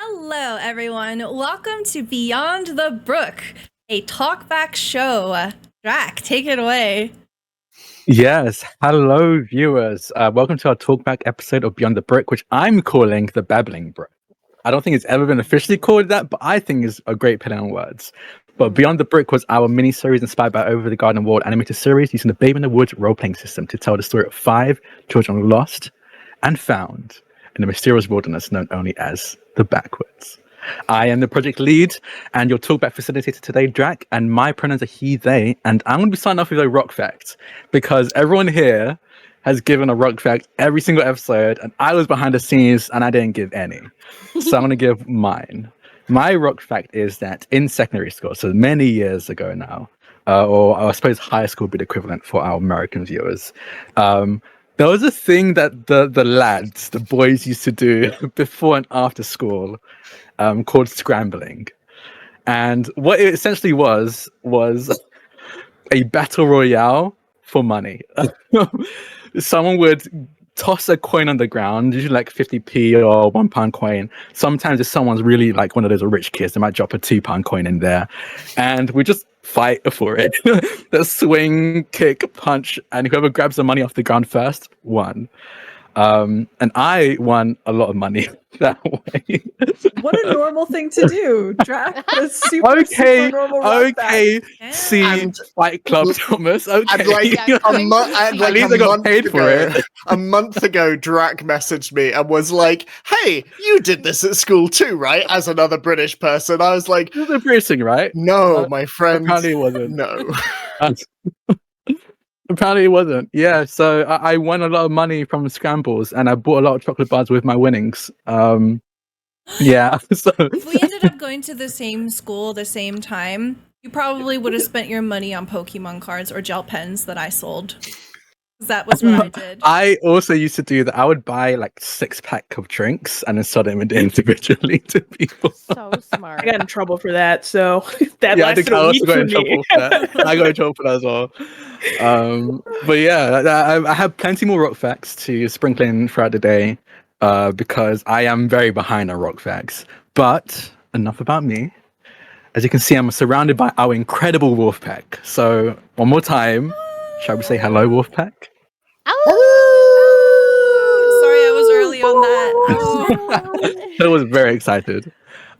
Hello, everyone. Welcome to Beyond the Brook, a talkback show. Drac, take it away. Yes, hello, viewers. Welcome to our talkback episode of Beyond the Brook, which I'm calling the Babbling Brook. I don't think it's ever been officially called that, but I think it's a great play on words. But Beyond the Brook was our mini-series inspired by Over the Garden Wall animated series using the Babe in the Woods role-playing system to tell the story of 5 children lost and found in the mysterious wilderness known only as the Backwoods. I am the project lead and your talkback facilitator today, Drac, and my pronouns are he, they, and I'm going to be starting off with a rock fact because everyone here has given a rock fact every single episode, and I was behind the scenes and I didn't give any. So I'm going to give mine. My rock fact is that in secondary school, so many years ago now, or I suppose high school would be the equivalent for our American viewers, there was a thing that the lads, the boys used to do before and after school called scrambling. And what it essentially was a battle royale for money. Someone would toss a coin on the ground, usually like 50p or £1 coin. Sometimes if someone's really like one of those rich kids, they might drop a £2 coin in there. And we just fight for it. The swing, kick, punch, and whoever grabs the money off the ground first won. And I won a lot of money that way. What a normal thing to do, Drac. That's super normal. Okay. See, Fight Club, Thomas. Okay. And like at least I got paid for it. A month ago, Drac messaged me and was like, "Hey, you did this at school too, right?" As another British person, I was like, "It was a British thing, right?" No, my friend. Apparently, it wasn't. No. Apparently it wasn't. Yeah, so I won a lot of money from scrambles, and I bought a lot of chocolate bars with my winnings. Yeah. So if we ended up going to the same school the same time, you probably would have spent your money on Pokemon cards or gel pens that I sold. That was what I did. I also used to do that. I would buy like 6-pack of drinks and then sell them individually to people. So smart. I got in trouble for that, so that yeah, I think I also got in trouble for that. I got in trouble for that as well. But yeah, I have plenty more rock facts to sprinkle in throughout the day because I am very behind on rock facts. But enough about me. As you can see, I'm surrounded by our incredible wolf pack. So one more time, shall we say hello, wolf pack? Oh! Sorry, I was early on that. I was very excited.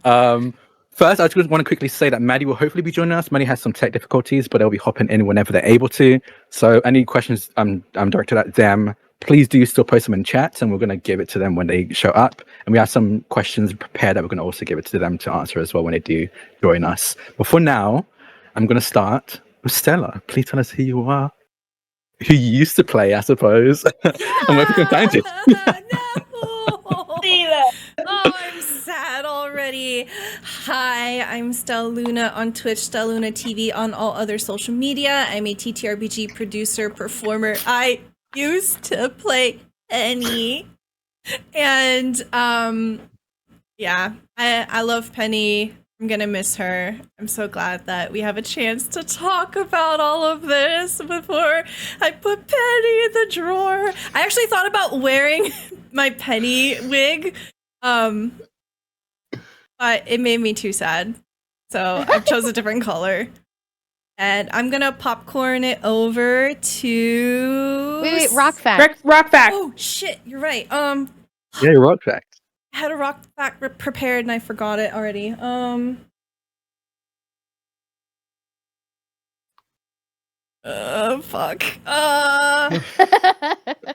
First, I just want to quickly say that Maddie will hopefully be joining us. Maddie has some tech difficulties, but they'll be hopping in whenever they're able to. So any questions I'm directed at them, please do still post them in chat, and we're going to give it to them when they show up. And we have some questions prepared that we're going to also give it to them to answer as well when they do join us. But for now, I'm going to start with Stella. Please tell us who you are, who you used to play, I suppose, and where we can find it. Oh, I'm sad already. Hi, I'm Stella Luna on Twitch, Stella Luna TV on all other social media. I'm a TTRPG producer, performer. I used to play Penny. And yeah, I love Penny. I'm gonna miss her. I'm so glad that we have a chance to talk about all of this before I put Penny in the drawer. I actually thought about wearing my Penny wig, but it made me too sad. So I chose a different color. And I'm gonna popcorn it over to... Wait, rock fact. Rock fact. Oh, shit, you're right. Yeah, rock fact. I had a rock fact prepared and I forgot it already. Fuck.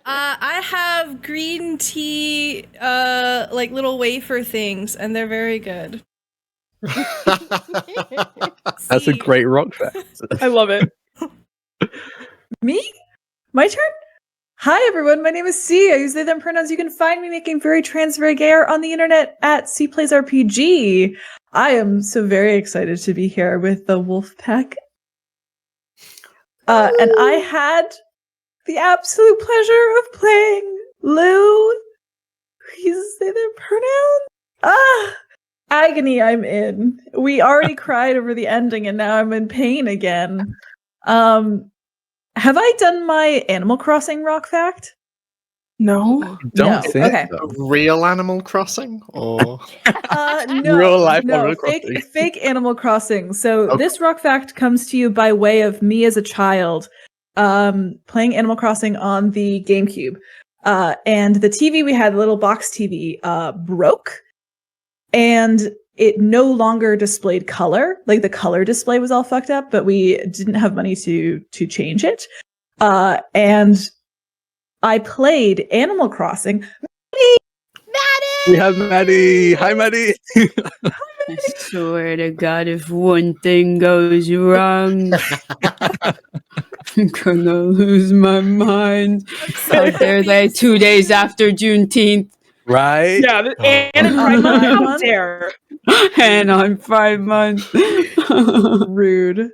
I have green tea, like little wafer things, and they're very good. That's a great rock fact. I love it. Me? My turn? Hi everyone, my name is C. I use they them pronouns. You can find me making very trans, very gay art on the internet at C Plays RPG. I am so very excited to be here with the wolf pack. And I had the absolute pleasure of playing Lou. He's they them pronouns. Agony I'm in. We already cried over the ending and now I'm in pain again. Have I done my Animal Crossing rock fact? No. Don't think Okay. so. Real Animal Crossing or No, Real life or no, Real Crossing? fake Animal Crossing. So Okay. this rock fact comes to you by way of me as a child, playing Animal Crossing on the GameCube, and the TV we had, the little box TV, broke, and it no longer displayed color. Like the color display was all fucked up, but we didn't have money to change it, and I played Animal Crossing. We have Maddie. Hi, Maddie. I swear to God, if one thing goes wrong, I'm gonna lose my mind. Out there, like 2 days after Juneteenth, Right? Yeah, and in Pride Month, how dare. and on 5 months. Rude.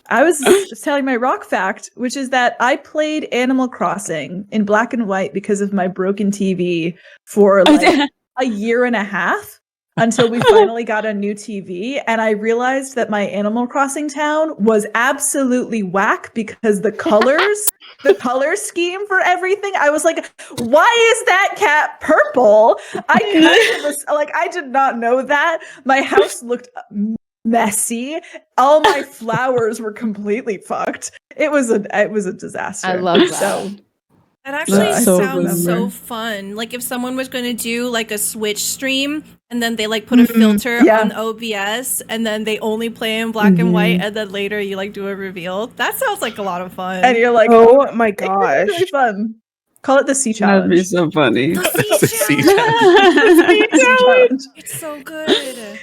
I was just telling my rock fact, which is that I played Animal Crossing in black and white because of my broken TV for like a year and a half until we finally got a new TV. And I realized that my Animal Crossing town was absolutely whack because the color scheme for everything. I was like, why is that cat purple? I did not know that. My house looked messy. All my flowers were completely fucked. It was a disaster. I love that. So That actually So sounds so clever. fun. Like if someone was going to do like a Switch stream and then they like put a filter yeah. on OBS and then they only play in black and white and then later you like do a reveal. That sounds like a lot of fun. and you're like, Oh my it's gosh. really fun. Call it the sea That'd be challenge. so funny. The sea See, challenge. Sea challenge. It's so good.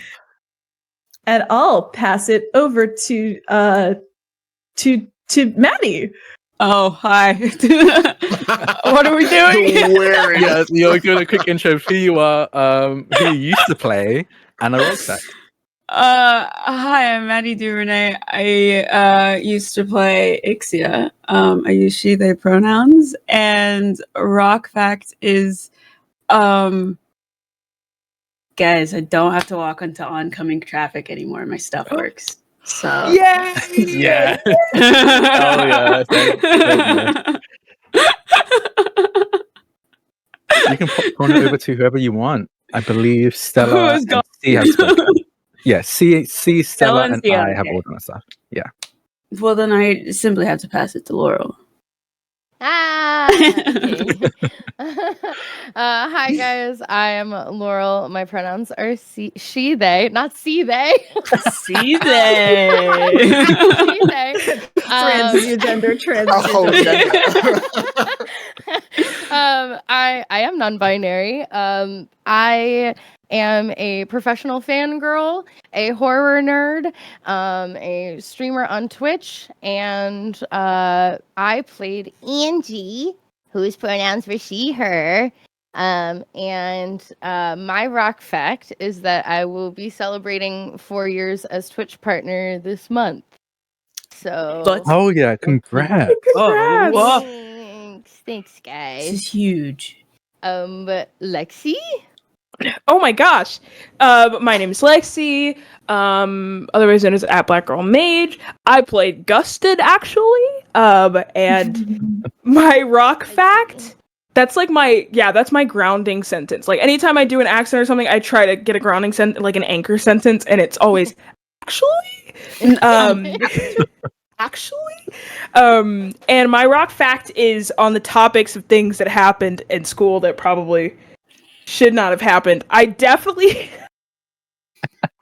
And I'll pass it over to Maddie. Oh, hi. What are we doing? yes, you're doing a quick intro of who you are, who you used to play, and a rock fact. Hi, I'm Maddie DuVernay. I used to play Ixia. I use she, they pronouns. And rock fact is, guys, I don't have to walk into oncoming traffic anymore. My stuff works. So Yay! Yeah. Oh, yeah. You can pop on over to whoever you want. I believe Stella Who's and gone? C have spoken. Yeah, C, Stella, and and C, I have okay. all done stuff. Yeah. Well, then I simply have to pass it to Laurel. Okay. Hi guys, I am Laurel. My pronouns are she, they, not see they. See they. She, they. Transgender, a whole gender. I am non-binary. I am a professional fangirl, a horror nerd, a streamer on Twitch, and I played Angie, whose pronouns were she, her. And my rock fact is that I will be celebrating 4 years as Twitch partner this month. So Oh, yeah. Congrats. Oh, whoa. thanks, This guys. is huge. Lexi? Oh my gosh. My name is Lexi, otherwise known as @BlackGirlMage. I played Gusted actually. And my rock fact, that's my grounding sentence. Like anytime I do an accent or something, I try to get a grounding sentence, like an anchor sentence, and it's always actually. And my rock fact is on the topics of things that happened in school that probably should not have happened. I definitely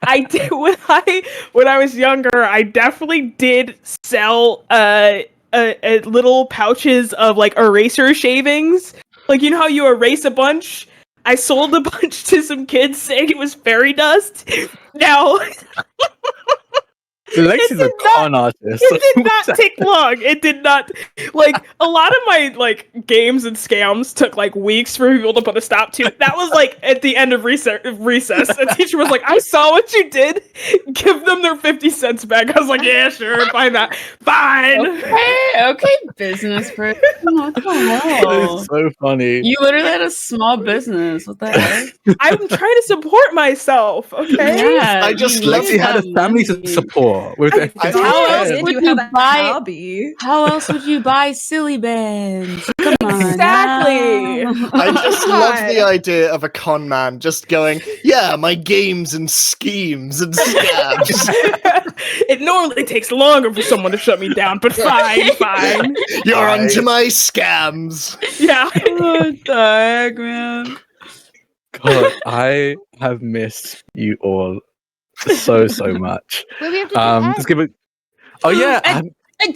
I did when I was younger, I definitely did sell little pouches of like eraser shavings. Like you know how you erase a bunch? I sold a bunch to some kids saying it was fairy dust. Now Lexi's a con artist. it did not take long. It did not, like, a lot of my, like, games and scams took, like, weeks for people to put a stop to. That was, like, at the end of recess. The teacher was like, I saw what you did. Give them their 50 cents back. I was like, yeah, sure, fine that. Fine. Okay, business person. What the hell? It's so funny. You literally had a small business. What the heck? I'm trying to support myself, okay? Yeah, I just you love Lexi had a have family to money. support. for? With the How else Did would you you have a buy- hobby? How else would you buy silly bands? Come on. Exactly. now. I just love the God. idea of a con man just going, yeah, my games and schemes and scams. It normally takes longer for someone to shut me down, but fine. You're onto my scams. Yeah. What the heck, man? God, I have missed you all so much. Wait, we have to do Just give it. Oh yeah,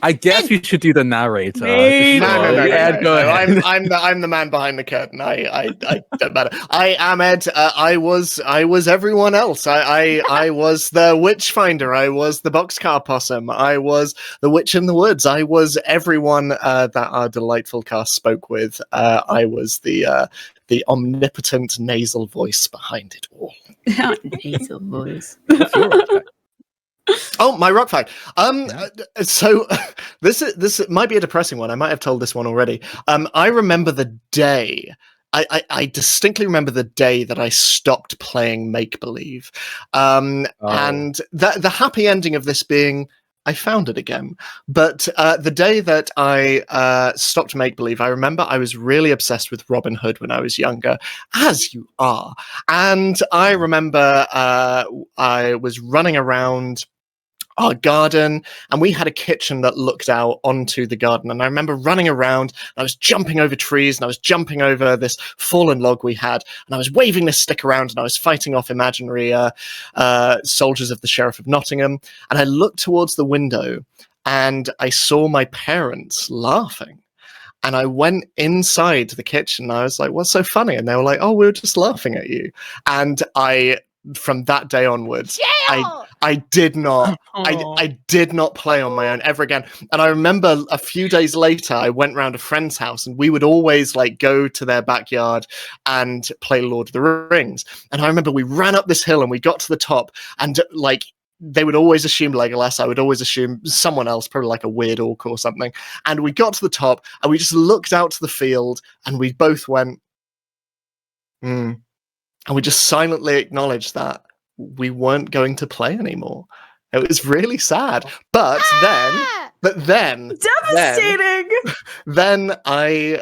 I guess we should do the narrator. Me. No, Ed, go ahead. I'm the man behind the curtain. I don't matter. I am Ed. I was everyone else. I was the witch finder. I was the boxcar possum. I was the witch in the woods. I was everyone that our delightful cast spoke with. I was the omnipotent nasal voice behind it all. Nasal voice. Oh, my rock fact. So this might be a depressing one. I might have told this one already. I remember the day. I distinctly remember the day that I stopped playing make believe, and the happy ending of this being I found it again. But the day that I stopped make believe, I remember I was really obsessed with Robin Hood when I was younger, as you are. And I remember I was running around our garden, and we had a kitchen that looked out onto the garden. And I remember running around, and I was jumping over trees, and I was jumping over this fallen log we had, and I was waving this stick around, and I was fighting off imaginary soldiers of the Sheriff of Nottingham. And I looked towards the window, and I saw my parents laughing. And I went inside the kitchen, and I was like, what's so funny? And they were like, oh, we were just laughing at you. And from that day onwards, I did not I did not play on my own ever again. And I remember a few days later I went round a friend's house, and we would always like go to their backyard and play Lord of the Rings. And I remember we ran up this hill and we got to the top, and like they would always assume Legolas. I would always assume someone else, probably like a weird orc or something. And we got to the top, and we just looked out to the field, and we both went, and we just silently acknowledged that we weren't going to play anymore. It was really sad. But then Devastating. then I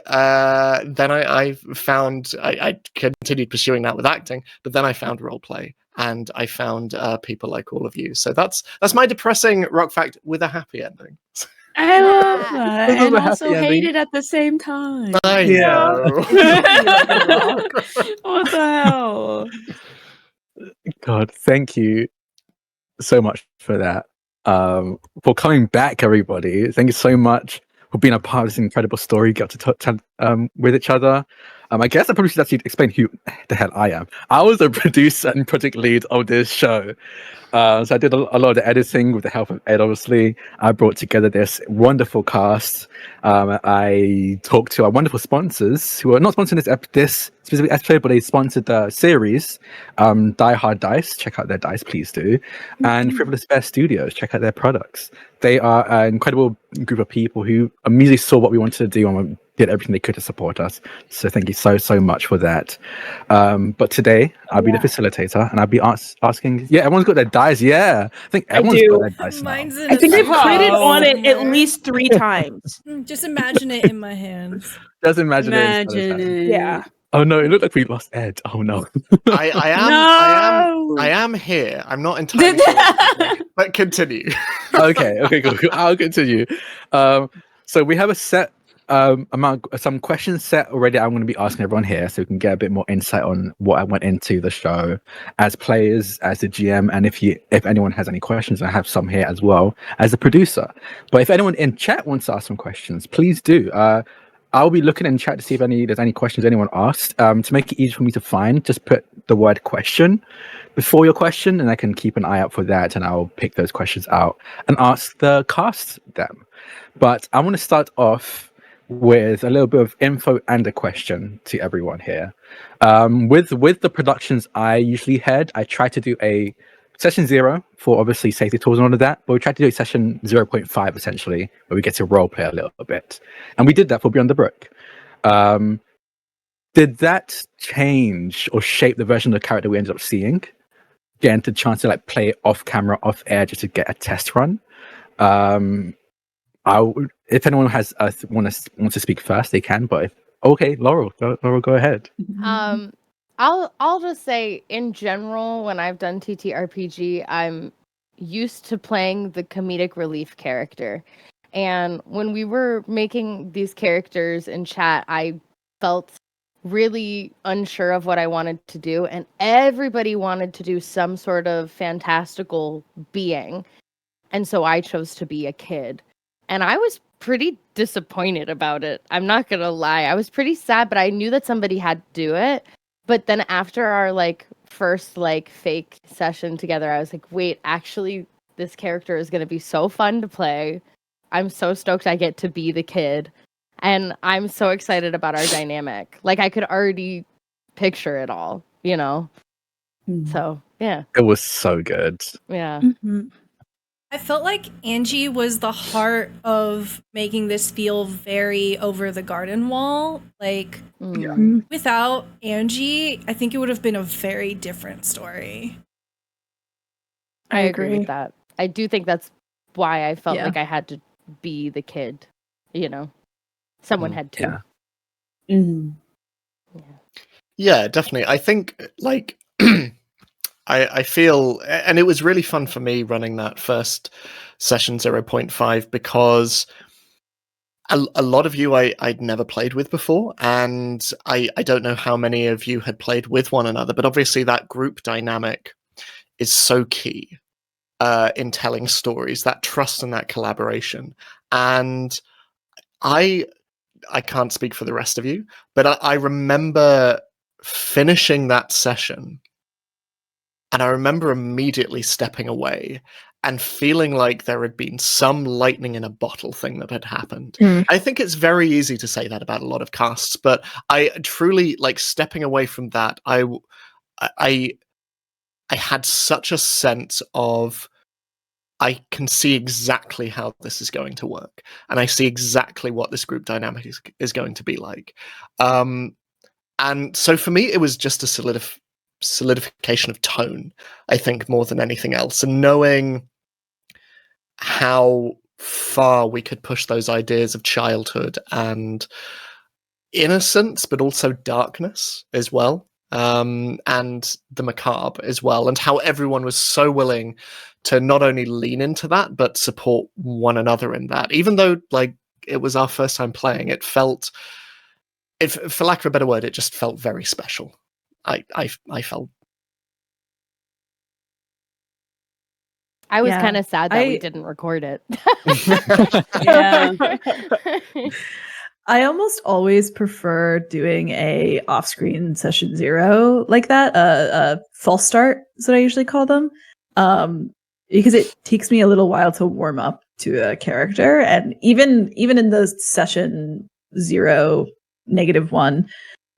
found I continued pursuing that with acting, but then I found role play, and I found people like all of you. So that's my depressing rock fact with a happy ending. I love that. This is And a happy also ending. hate it at the same time. I Yeah. know. What the hell? God, thank you so much for that. For coming back, everybody. Thank you so much for being a part of this incredible story. Got to talk with each other. I guess I probably should actually explain who the hell I am. I was the producer and project lead of this show. So I did a lot of the editing with the help of Ed, obviously. I brought together this wonderful cast. I talked to our wonderful sponsors who are not sponsoring this specific episode, but they sponsored the series. Die Hard Dice, check out their dice, please do. And Frivolous Bear Studios, check out their products. They are an incredible group of people who immediately saw what we wanted to do and did everything they could to support us. So thank you so much for that. But today I'll be the facilitator, and I'll be asking. Yeah, everyone's got their dice. Yeah, I think everyone's got their dice now. Mine's in I a think I've circle critted on it at somewhere. least 3 times. Just imagine it in my hands. Just imagine Imagine it. it. Yeah. Oh no, it looked like we lost Ed. Oh no. No! I am here. I'm not entirely sure, but continue. Okay, cool. I'll continue. So we have a set some questions set already. I'm going to be asking everyone here, so we can get a bit more insight on what I went into the show as players, as the GM, and if anyone has any questions, I have some here as well as the producer. But if anyone in chat wants to ask some questions, please do. I'll be looking in chat to see if there's any questions anyone asked. To make it easy for me to find, just put the word question before your question, and I can keep an eye out for that, and I'll pick those questions out and ask the cast them. But I want to start off with a little bit of info and a question to everyone here. With the productions I usually head, I try to do a session 0 for obviously safety tools and all of that, but we tried to do a session 0.5 essentially, where we get to role play a little bit. And we did that for Beyond the Brook. Did that change or shape the version of the character we ended up seeing? getting the chance to like play off camera, off air, just to get a test run. If anyone has wants to speak first, they can. But okay, Laurel, go ahead. I'll just say in general, when I've done TTRPG, I'm used to playing the comedic relief character. And when we were making these characters in chat, I felt really unsure of what I wanted to do, and everybody wanted to do some sort of fantastical being. And so I chose to be a kid. And I was pretty disappointed about it. I'm not going to lie. I was pretty sad, but I knew that somebody had to do it. But then after our like first like fake session together, I was like, wait, actually this character is going to be so fun to play. I'm so stoked I get to be the kid. And I'm so excited about our dynamic. Like I could already picture it all, you know? So, yeah. It was so good. Yeah. I felt like Angie was the heart of making this feel very over the garden wall. Like, without Angie, I think it would have been a very different story. I agree with that. I do think that's why I felt like I had to be the kid, you know? Someone had to. Yeah, definitely. I think, like, I feel, and it was really fun for me running that first session 0.5 because a lot of you I'd never played with before, and I don't know how many of you had played with one another, but obviously that group dynamic is so key in telling stories, that trust and that collaboration. And I can't speak for the rest of you, but I remember finishing that session, and I remember immediately stepping away and feeling like there had been some lightning in a bottle thing that had happened. I think it's very easy to say that about a lot of casts, but I truly, like, stepping away from that, I had such a sense of, I can see exactly how this is going to work, and I see exactly what this group dynamic is going to be like. And so for me, it was just a solidification of tone, I think, more than anything else, and knowing how far we could push those ideas of childhood and innocence, but also darkness as well, and the macabre as well, and how everyone was so willing to not only lean into that, but support one another in that. Even though, like, it was our first time playing, it felt, for lack of a better word, it just felt very special. I felt. I was kind of sad that we didn't record it. I almost always prefer doing a off-screen session 0 like that. A false start is what I usually call them, because it takes me a little while to warm up to a character, and even in the session 0 -1.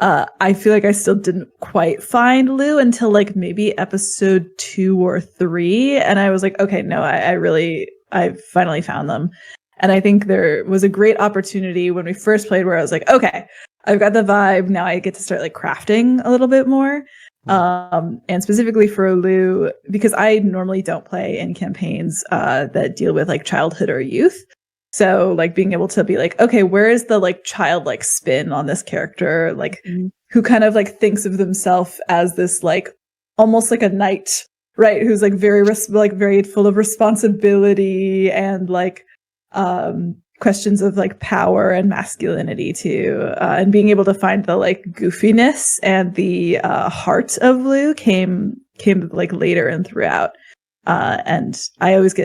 I feel like I still didn't quite find Lou until like maybe episode 2 or 3. And I was like, okay, no, I finally found them. And I think there was a great opportunity when we first played where I was like, okay, I've got the vibe. Now I get to start like crafting a little bit more. And specifically for Lou, because I normally don't play in campaigns that deal with like childhood or youth. So like being able to be like, okay, where is the like childlike spin on this character? Like who kind of like thinks of themselves as this like almost like a knight, right? Who's like very full of responsibility and like questions of like power and masculinity too. And being able to find the like goofiness and the heart of Lou came like later and throughout. And I always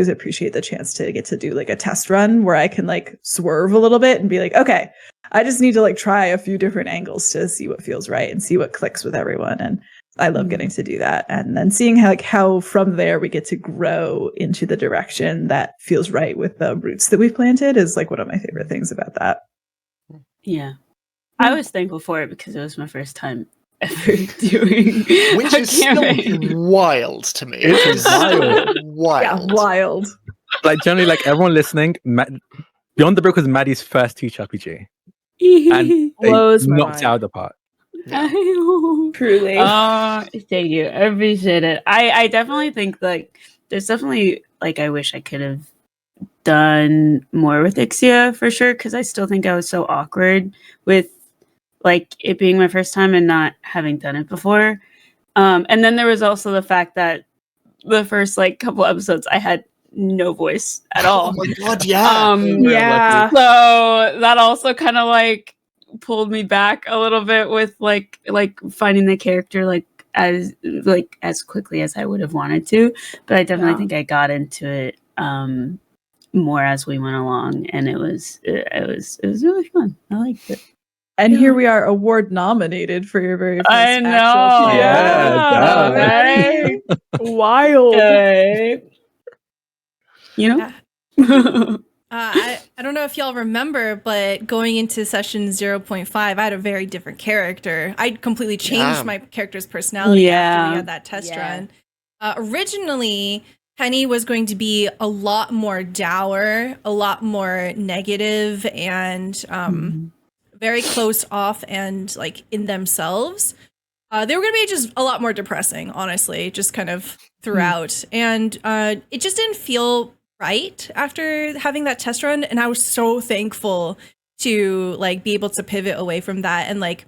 appreciate the chance to get to do like a test run where I can like swerve a little bit and be like, okay, I just need to like try a few different angles to see what feels right and see what clicks with everyone. And I love getting to do that. And then seeing how from there we get to grow into the direction that feels right with the roots that we've planted is like one of my favorite things about that. Yeah. I was thankful for it because it was my first time ever doing which is still wild to me. It is wild. Yeah, wild. Like generally, like everyone listening, Beyond the Brook was Maddie's first TTRPG, and they Blows my knocked mind. it out of the park. Truly. Thank you. I appreciate it. I definitely think like there's definitely like I wish I could have done more with Ixia for sure, because I still think I was so awkward with like it being my first time and not having done it before. And then there was also the fact that the first like couple episodes I had no voice at all. Oh my god, yeah. Yeah. So that also kind of like pulled me back a little bit with like finding the character like as quickly as I would have wanted to. But I definitely think I got into it more as we went along, and it was really fun. I liked it. And here we are, award nominated for your very first I know. actual play. Yeah, right? Wild. You know? Yeah. I don't know if y'all remember, but going into session 0.5, I had a very different character. I completely changed my character's personality after we had that test run. Originally, Penny was going to be a lot more dour, a lot more negative, and very closed off and like in themselves. They were going to be just a lot more depressing, honestly, just kind of throughout. And it just didn't feel right after having that test run. And I was so thankful to like be able to pivot away from that. And like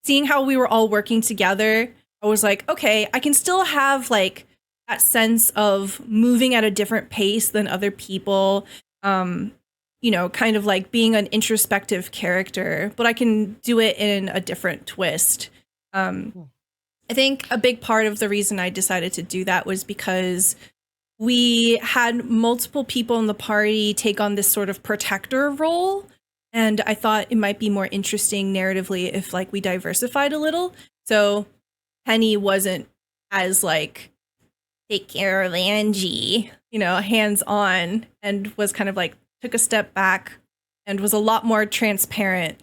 seeing how we were all working together, I was like, okay, I can still have like that sense of moving at a different pace than other people. You know, kind of like being an introspective character, but I can do it in a different twist. I think a big part of the reason I decided to do that was because we had multiple people in the party take on this sort of protector role. And I thought it might be more interesting narratively if like we diversified a little. So Penny wasn't as like, take care of Angie, you know, hands on, and was kind of like, took a step back and was a lot more transparent.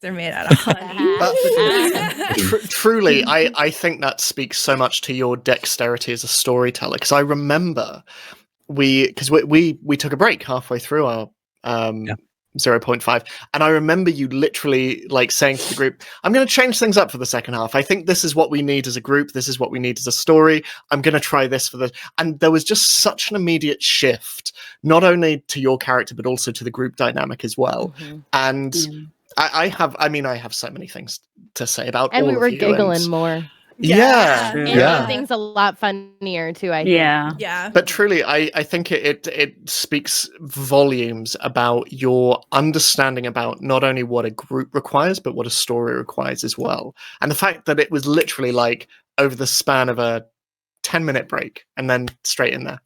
They're made out of honey. Truly, I think that speaks so much to your dexterity as a storyteller. Because I remember we took a break halfway through our 0.5, and I remember you literally like saying to the group, I'm going to change things up for the second half. I think this is what we need as a group. This is what we need as a story. I'm going to try this for the... And there was just such an immediate shift, not only to your character, but also to the group dynamic as well. And I have so many things to say about And all we were of you, giggling more. Yeah. And things a lot funnier too, I think. Yeah. But truly, I think it speaks volumes about your understanding about not only what a group requires, but what a story requires as well. And the fact that it was literally like over the span of a 10-minute break and then straight in there.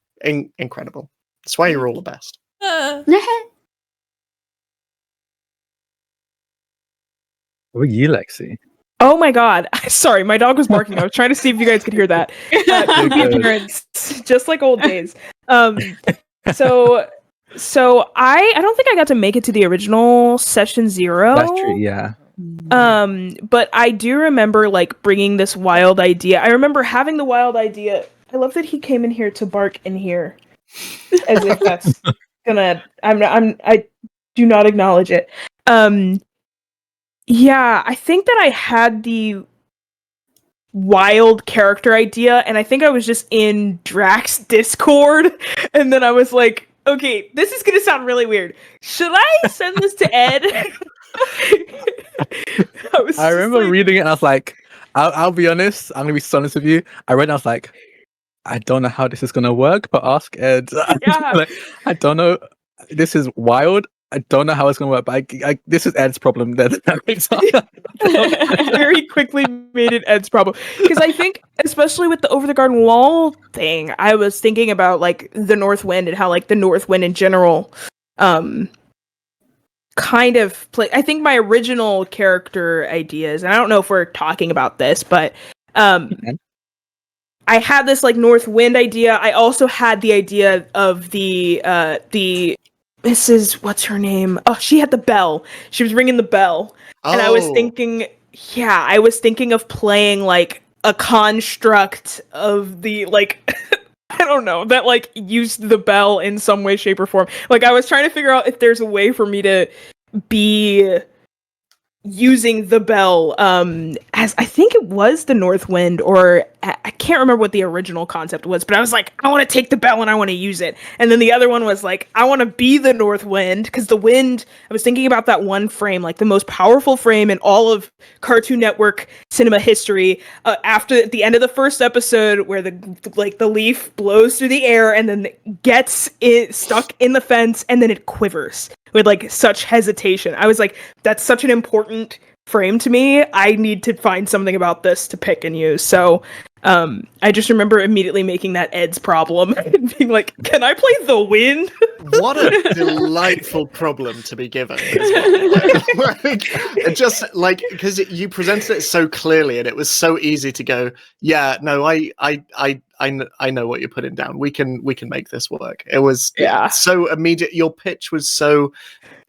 Incredible. That's why you're all the best. What were you, Lexi? Oh my god. Sorry, my dog was barking. I was trying to see if you guys could hear that. Ignorance, just like old days. So I don't think I got to make it to the original session 0. That's true, yeah. But I do remember like bringing this wild idea. I remember having the wild idea. I love that he came in here to bark in here, as if that's gonna. I do not acknowledge it. Yeah, I think that I had the wild character idea, and I think I was just in Drax Discord, and then I was like, okay, this is gonna sound really weird. Should I send this to Ed? I remember reading it and I was like, I'll be honest, I'm gonna be so honest with you. I read it and I was like, I don't know how this is gonna work, but ask Ed. Like, I don't know. This is wild. I don't know how it's gonna work, but this is Ed's problem. Then very quickly made it Ed's problem, because I think, especially with the over the garden wall thing, I was thinking about like the North Wind and how like the North Wind in general, kind of play. I think my original character ideas, and I don't know if we're talking about this, but I had this like North Wind idea. I also had the idea of the Mrs. What's her name? Oh, she had the bell. She was ringing the bell. And I was thinking, of playing like a construct of the like, I don't know, that like used the bell in some way, shape, or form. Like I was trying to figure out if there's a way for me to be using the bell as I think it was the North Wind, or I can't remember what the original concept was, but I was like, I want to take the bell and I want to use it. And then the other one was like, I want to be the North Wind, because the wind, I was thinking about that one frame, like the most powerful frame in all of Cartoon Network cinema history, after the end of the first episode, where the leaf blows through the air and then gets it stuck in the fence and then it quivers with like such hesitation. I was like, that's such an important frame to me. I need to find something about this to pick and use. So I just remember immediately making that Ed's problem and being like, can I play the wind? What a delightful problem to be given as well. Just like, because you presented it so clearly and it was so easy to go, yeah, no, I know what you're putting down. We can make this work. It was so immediate. Your pitch was so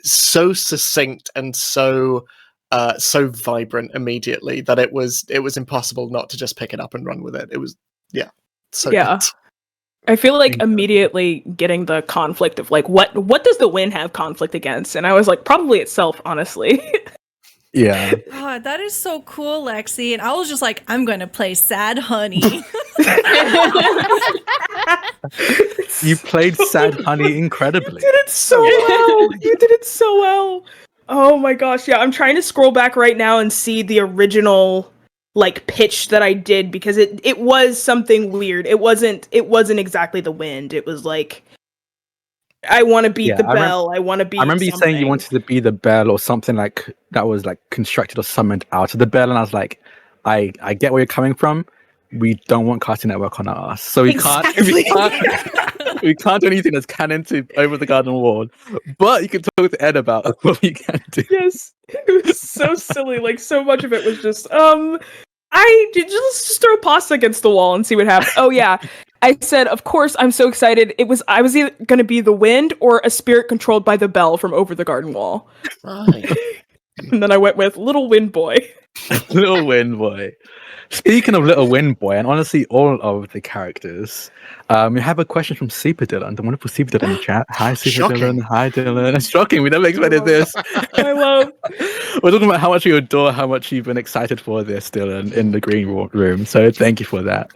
succinct and so vibrant immediately that it was impossible not to just pick it up and run with it. It was good. I feel like immediately getting the conflict of like, what does the wind have conflict against? And I was like, probably itself, honestly. Yeah. God, that is so cool, Lexi. And I was just like, I'm going to play Sad Honey. You played Sad Honey incredibly. You did it so well. You did it so well. Oh my gosh, yeah. I'm trying to scroll back right now and see the original like pitch that I did, because it was something weird. It wasn't exactly the wind. It was like, I want to beat the bell. I want to be. I remember you saying you wanted to be the bell or something like that was like constructed or summoned out of the bell, and I was like, I get where you're coming from. We don't want Cartoon Network on our ass, so we can't do anything that's canon to Over the Garden Wall. But you can talk to Ed about what we can do. Yes, it was so silly. Like, so much of it was just just throw pasta against the wall and see what happens. Oh yeah, I said, of course, I'm so excited. I was either going to be the wind or a spirit controlled by the bell from Over the Garden Wall. Right. And then I went with Little Wind Boy. Little Wind Boy. Speaking of Little Wind Boy, and honestly, all of the characters, we have a question from Super Dylan, the wonderful Super Dylan in the chat. Hi, Super Dylan. Hi, Dylan. It's shocking. We never expected this. We're talking about how much you adore, how much you've been excited for this, Dylan, in the green room. So thank you for that.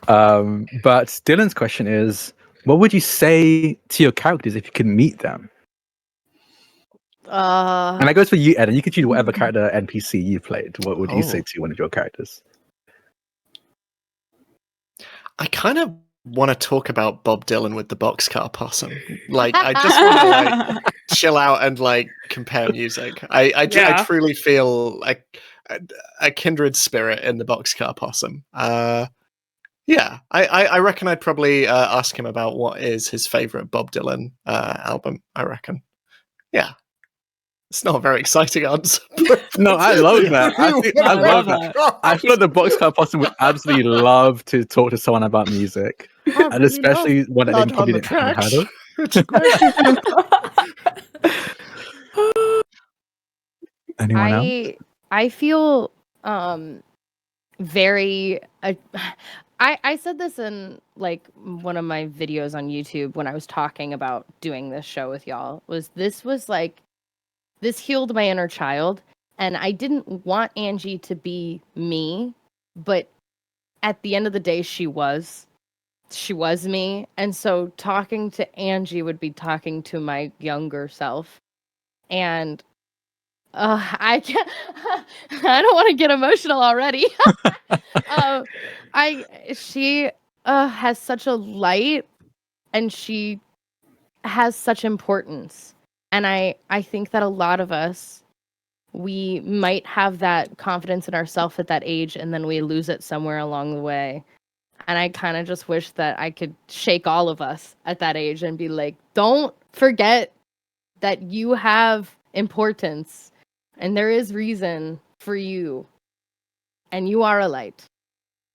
But Dylan's question is, what would you say to your characters if you could meet them? And that goes for you, Ed, and you can choose whatever character NPC you played. What would you say to one of your characters? I kind of want to talk about Bob Dylan with the Boxcar Possum. Like, I just want to like chill out and like compare music. I truly feel like a kindred spirit in the Boxcar Possum. Yeah, I reckon I'd probably ask him about what is his favorite Bob Dylan album. I reckon. Yeah. It's not a very exciting answer. No, I love that. I love that. I feel like the Boxcar Possum would absolutely love to talk to someone about music, and especially one that they probably didn't have heard of. It's great. Anyone else? I feel very. I said this in like one of my videos on YouTube when I was talking about doing this show with y'all. This healed my inner child, and I didn't want Angie to be me, but at the end of the day, she was me. And so talking to Angie would be talking to my younger self. And I don't want to get emotional already. She has such a light, and she has such importance. And I think that a lot of us, we might have that confidence in ourselves at that age, and then we lose it somewhere along the way. And I kind of just wish that I could shake all of us at that age and be like, don't forget that you have importance, and there is reason for you, and you are a light,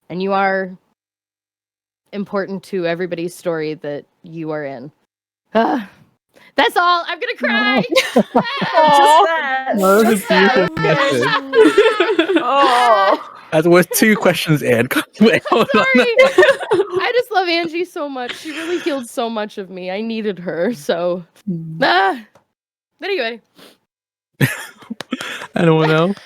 and you are important to everybody's story that you are in. That's all. I'm gonna cry. Just that. Just that. That was 2 questions in. Wait, hold on. I just love Angie so much. She really healed so much of me. I needed her. So, anyway. Anyone else?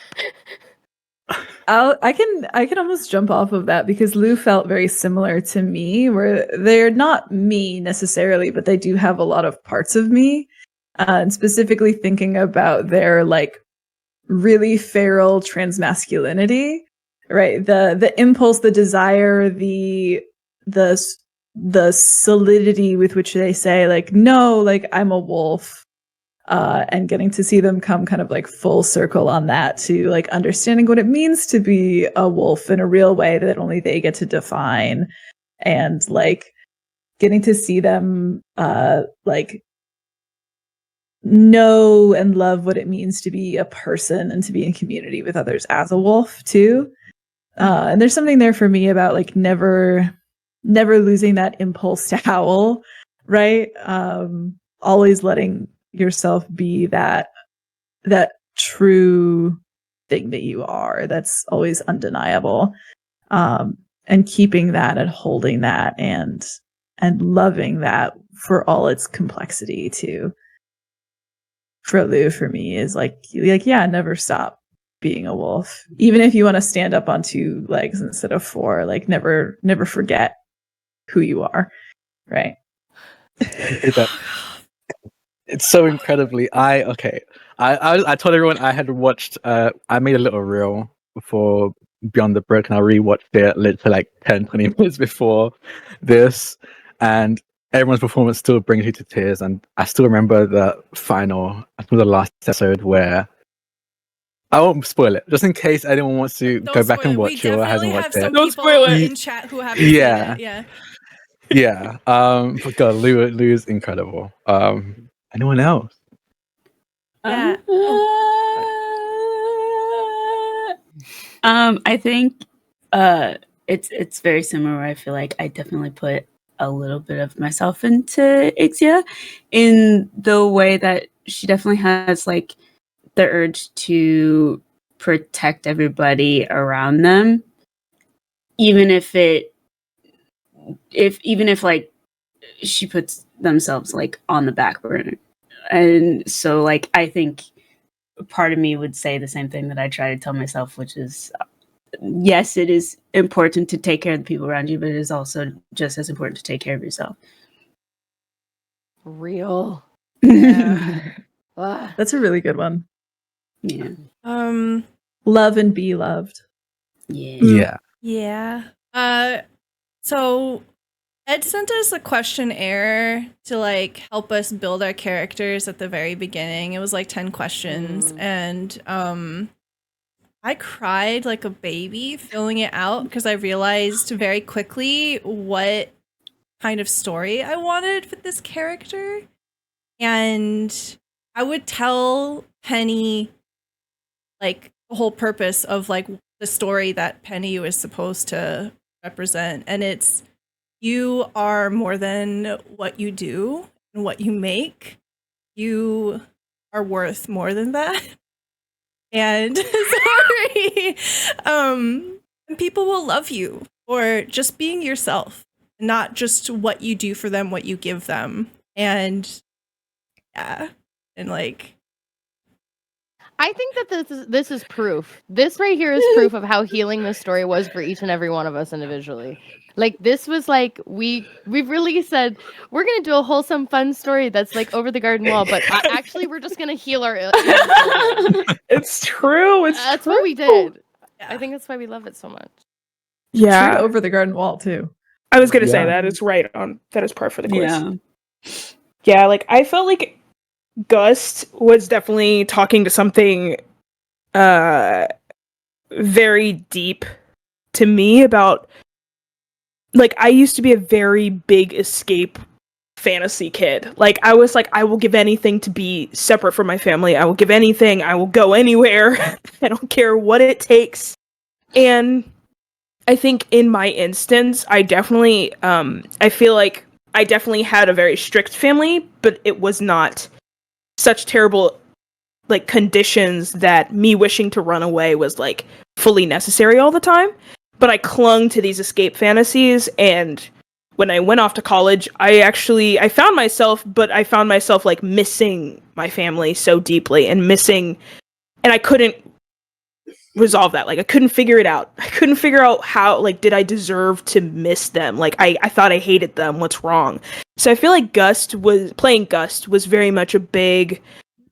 I can almost jump off of that because Lou felt very similar to me, where they're not me necessarily, but they do have a lot of parts of me. And specifically thinking about their like really feral transmasculinity, right? The impulse, the desire, the solidity with which they say like, no, like I'm a wolf. And getting to see them come kind of like full circle on that to like understanding what it means to be a wolf in a real way that only they get to define, and like getting to see them like know and love what it means to be a person and to be in community with others as a wolf too. And there's something there for me about like never losing that impulse to howl, right? Always letting yourself be that true thing that you are, that's always undeniable, and keeping that and holding that and loving that for all its complexity too. For Lou, for me, is like yeah, never stop being a wolf, even if you want to stand up on 2 legs instead of 4. Like never forget who you are, right? It's so incredibly. I told everyone I had watched. I made a little reel before Beyond the Brook, and I rewatched it literally like 10-20 minutes before this, and everyone's performance still brings you to tears. And I still remember the final, I think the last episode, where I won't spoil it, just in case anyone wants to go back and watch it or hasn't watched it. Don't spoil it. In chat who haven't seen it. Yeah. But God, Lou is incredible. Anyone else? Yeah. I think it's very similar. I feel like I definitely put a little bit of myself into Ixia in the way that she definitely has like the urge to protect everybody around them, even if like she puts themselves like on the back burner. And so like I think part of me would say the same thing that I try to tell myself, which is yes, it is important to take care of the people around you, but it is also just as important to take care of yourself. Real. Yeah. That's a really good one. Yeah. Love and be loved. Yeah. Yeah. So Ed sent us a questionnaire to like help us build our characters at the very beginning. It was like 10 questions, and I cried like a baby filling it out because I realized very quickly what kind of story I wanted with this character. And I would tell Penny like the whole purpose of like the story that Penny was supposed to represent, and it's you are more than what you do and what you make. You are worth more than that. And sorry. And people will love you for just being yourself, not just what you do for them, what you give them. And yeah. And like I think that this is proof. This right here is proof of how healing this story was for each and every one of us individually. Like this was like we've really said we're gonna do a wholesome, fun story that's like over the garden wall, but actually we're just gonna heal our. It's true. That's true. What we did. Yeah. I think that's why we love it so much. Yeah, True over the garden wall too. I was gonna say that is right on. That is par for the course. Yeah. Yeah, like I felt like Gust was definitely talking to something very deep to me about like I used to be a very big escape fantasy kid. Like I was like I will give anything to be separate from my family. I will give anything. I will go anywhere. I don't care what it takes. And I think in my instance, I definitely I feel like I definitely had a very strict family, but it was not such terrible like conditions that me wishing to run away was like fully necessary all the time. But I clung to these escape fantasies, and when I went off to college, I found myself like missing my family so deeply and I couldn't resolve that. Like I couldn't figure it out. I couldn't figure out how, like, did I deserve to miss them? Like I thought I hated them. What's wrong? So I feel like playing Gust was very much a big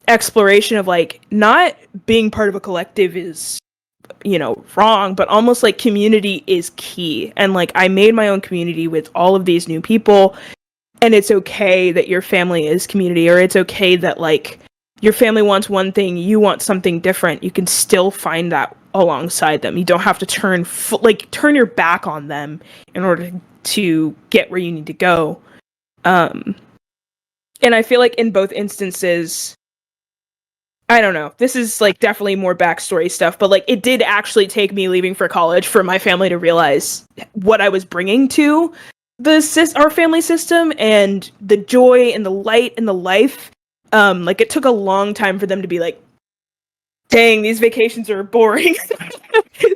exploration of like not being part of a collective is, you know, wrong, but almost like community is key. And like I made my own community with all of these new people, and it's okay that your family is community, or it's okay that like your family wants one thing, you want something different. You can still find that alongside them. You don't have to turn your back on them in order to get where you need to go. And I feel like in both instances, I don't know, this is like definitely more backstory stuff, but like it did actually take me leaving for college for my family to realize what I was bringing to our family system, and the joy and the light and the life. Like it took a long time for them to be like, dang, these vacations are boring.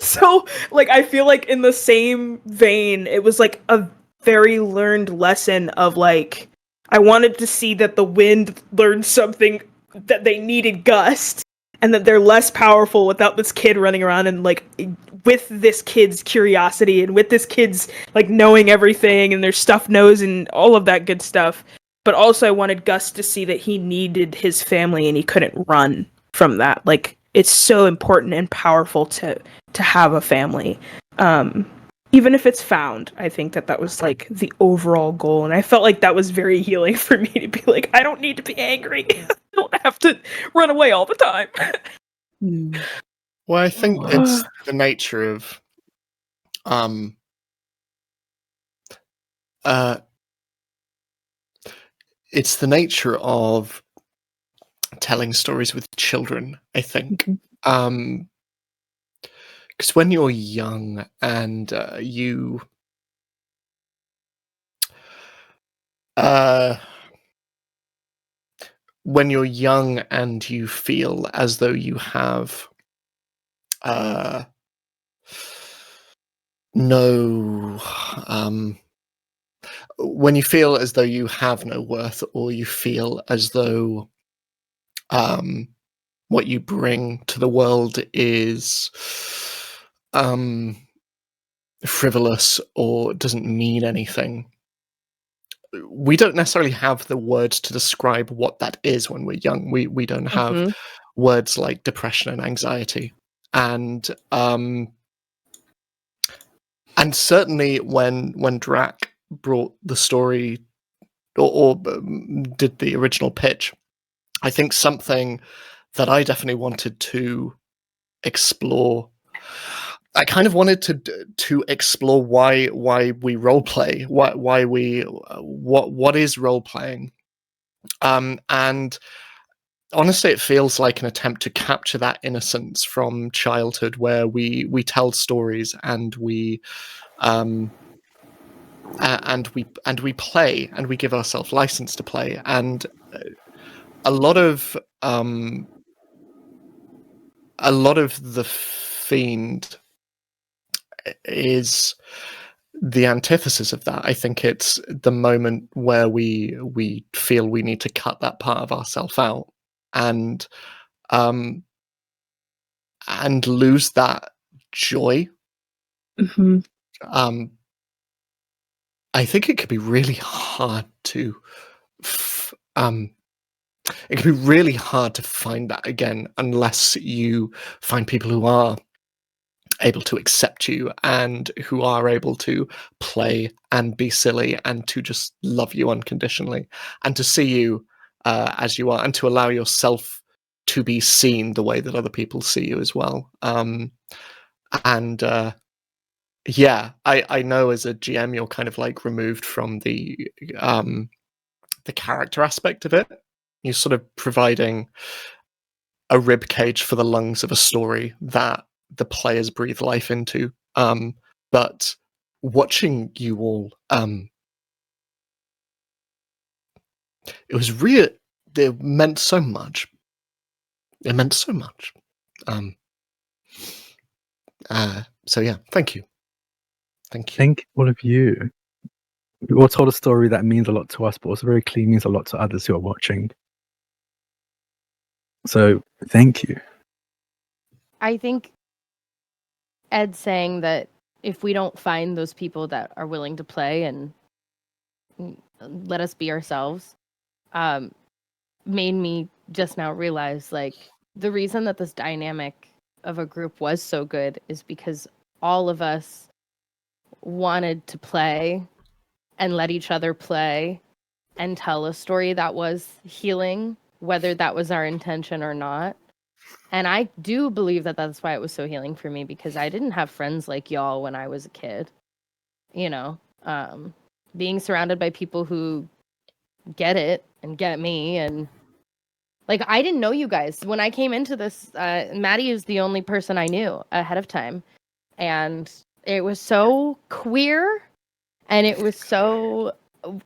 So like I feel like in the same vein, it was like a very learned lesson of like, I wanted to see that the wind learned something, that they needed Gust, and that they're less powerful without this kid running around, and like with this kid's curiosity and with this kid's like knowing everything and their stuffed nose and all of that good stuff. But also I wanted Gus to see that he needed his family and he couldn't run from that. Like it's so important and powerful to have a family. Even if it's found, I think that was like the overall goal. And I felt like that was very healing for me to be like, I don't need to be angry. I don't have to run away all the time. Well, I think it's the nature of it's the nature of telling stories with children, I think. Because when you're young and you feel as though you have when you feel as though you have no worth, or you feel as though what you bring to the world is frivolous or doesn't mean anything, we don't necessarily have the words to describe what that is when we're young. We don't have words like depression and anxiety, and certainly when Drac brought the story or did the original pitch, I think something that I definitely wanted to explore. I kind of wanted to explore why we role play, what is role playing, and honestly, it feels like an attempt to capture that innocence from childhood, where we tell stories and we play, and we give ourselves license to play, and a lot of the Fiend is the antithesis of that. I think it's the moment where we feel we need to cut that part of ourselves out and lose that joy. I think it could be really hard to find that again, unless you find people who are able to accept you and who are able to play and be silly and to just love you unconditionally and to see you as you are, and to allow yourself to be seen the way that other people see you as well. Yeah, I know as a GM you're kind of like removed from the character aspect of it. You're sort of providing a rib cage for the lungs of a story that the players breathe life into. But watching you all, it was real. It meant so much. It meant so much. So yeah, thank you. Thank all of you. We all told a story that means a lot to us, but also very clearly means a lot to others who are watching. So thank you. I think Ed saying that if we don't find those people that are willing to play and let us be ourselves, made me just now realize, like, the reason that this dynamic of a group was so good is because all of us wanted to play and let each other play and tell a story that was healing, whether that was our intention or not. And I do believe that that's why it was so healing for me, because I didn't have friends like y'all when I was a kid. You know, being surrounded by people who get it and get me. And like, I didn't know you guys. When I came into this, Maddie is the only person I knew ahead of time. And it was so queer, and it was so,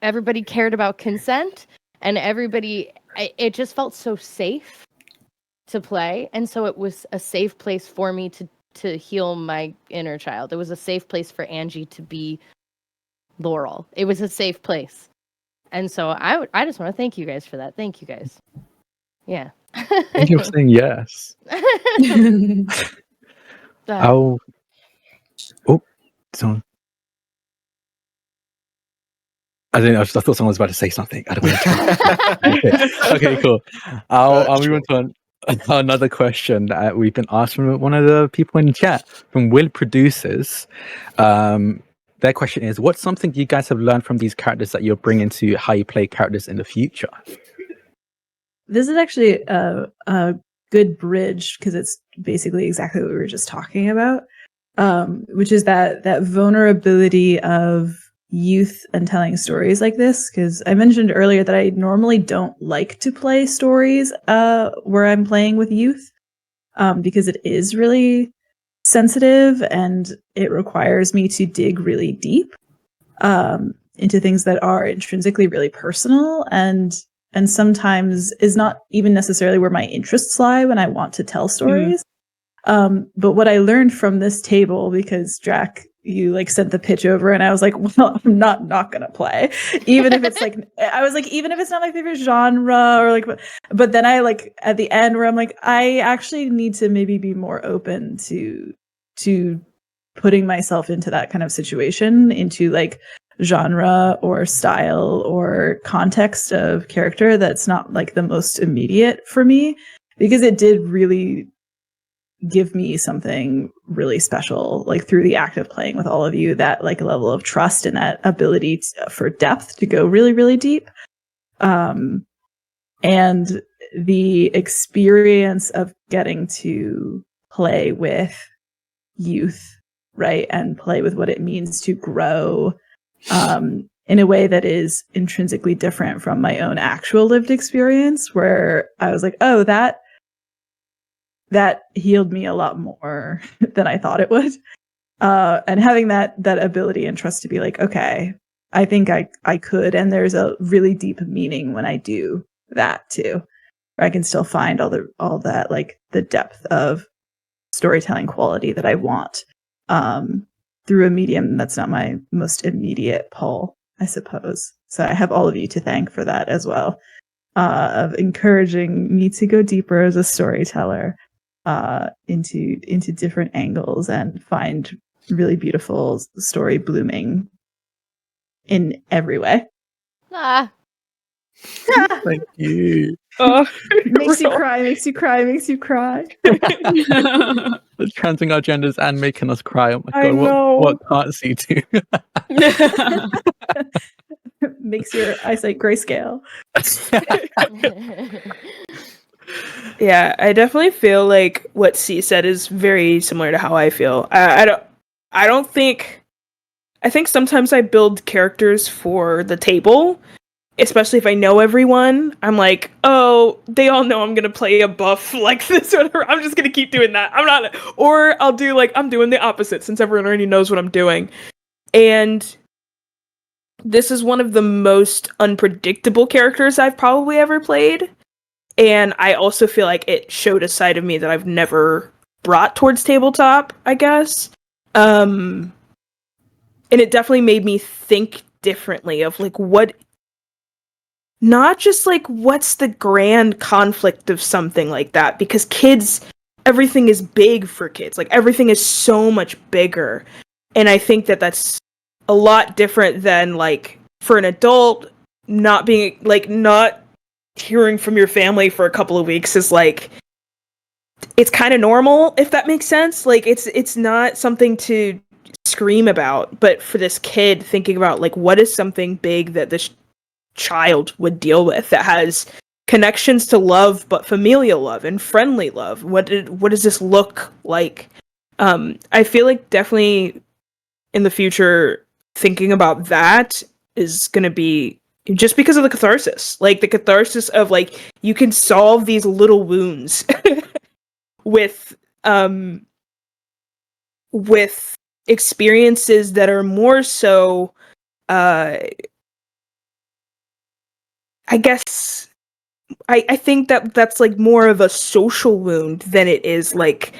everybody cared about consent, and it just felt so safe to play. And so it was a safe place for me to heal my inner child. It was a safe place for Angie to be Laurel. It was a safe place. And so I just want to thank you guys for that. Thank you guys. Yeah. Thank you for saying yes. Oh, someone. I don't know. I thought someone was about to say something. I don't know. Okay, cool. I'll move on to another question that we've been asked from one of the people in chat, from Will Producers. Their question is, what's something you guys have learned from these characters that you're bringing to how you play characters in the future? This is actually a good bridge, because it's basically exactly what we were just talking about, which is that vulnerability of youth and telling stories like this. Because I mentioned earlier that I normally don't like to play stories where I'm playing with youth, because it is really sensitive and it requires me to dig really deep into things that are intrinsically really personal, and sometimes is not even necessarily where my interests lie when I want to tell stories. But what I learned from this table, because Drac, you like sent the pitch over, and I was like, well, I'm not gonna play, even if it's like, I was like, even if it's not my favorite genre, or like, but then I like at the end where I'm like, I actually need to maybe be more open to putting myself into that kind of situation, into like genre or style or context of character that's not like the most immediate for me, because it did really give me something really special, like through the act of playing with all of you, that like level of trust and that ability for depth to go really, really deep. And the experience of getting to play with youth, right? And play with what it means to grow in a way that is intrinsically different from my own actual lived experience, where I was like, oh, that healed me a lot more than I thought it would. And having that ability and trust to be like, okay, I think I could, and there's a really deep meaning when I do that too, where I can still find all that like the depth of storytelling quality that I want through a medium that's not my most immediate pull, I suppose. So I have all of you to thank for that as well, of encouraging me to go deeper as a storyteller, into different angles and find really beautiful story blooming in every way. Thank you. Makes you cry. Transing our genders and making us cry. Oh my I god, know. what can't see do? Makes your eyesight grayscale. Yeah, I definitely feel like what C said is very similar to how I feel. I think sometimes I build characters for the table, especially if I know everyone. I'm like, oh, they all know I'm gonna play a buff like this, or whatever. I'm just gonna keep doing that. Or I'll do like, I'm doing the opposite since everyone already knows what I'm doing. And this is one of the most unpredictable characters I've probably ever played. And I also feel like it showed a side of me that I've never brought towards tabletop, I guess. And it definitely made me think differently of like what, not just like what's the grand conflict of something like that, because kids, everything is big for kids. Like everything is so much bigger. And I think that that's a lot different than like for an adult, not being like, not hearing from your family for a couple of weeks is like, it's kind of normal, if that makes sense. Like it's not something to scream about, but for this kid thinking about like what is something big that this child would deal with that has connections to love, but familial love and friendly love. What does this look like? I feel like definitely in the future, thinking about that is going to be just because of the catharsis, like the catharsis of like, you can solve these little wounds with experiences that are more so, I guess, I think that that's like more of a social wound than it is like,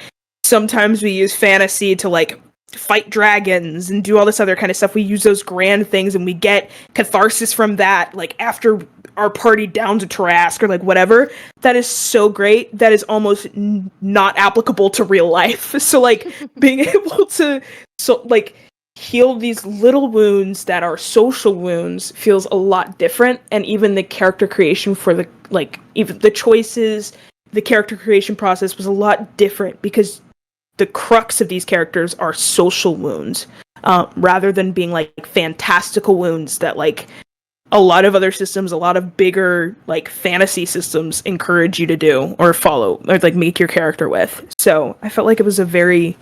sometimes we use fantasy to like fight dragons and do all this other kind of stuff. We use those grand things and we get catharsis from that, like after our party downs a Tarask or like whatever. That is so great. That is almost not applicable to real life. So like being able to like heal these little wounds that are social wounds feels a lot different. And even the character creation for the, like, even the choices, the character creation process was a lot different because the crux of these characters are social wounds, rather than being like fantastical wounds that like a lot of other systems, a lot of bigger like fantasy systems encourage you to do or follow or like make your character with. So I felt like it was felt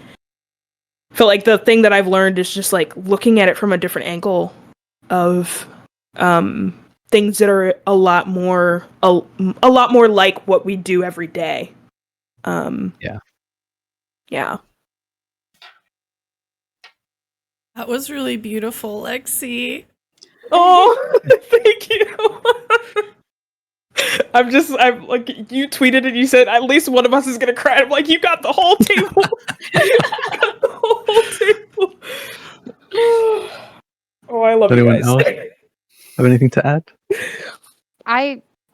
like the thing that I've learned is just like looking at it from a different angle of things that are a lot more like what we do every day. Yeah. That was really beautiful, Lexi. Oh, thank you. I'm like, you tweeted and you said at least one of us is gonna cry. I'm like, you got the whole table. You got the whole table. Oh, I love you Anyone guys. else have anything to add?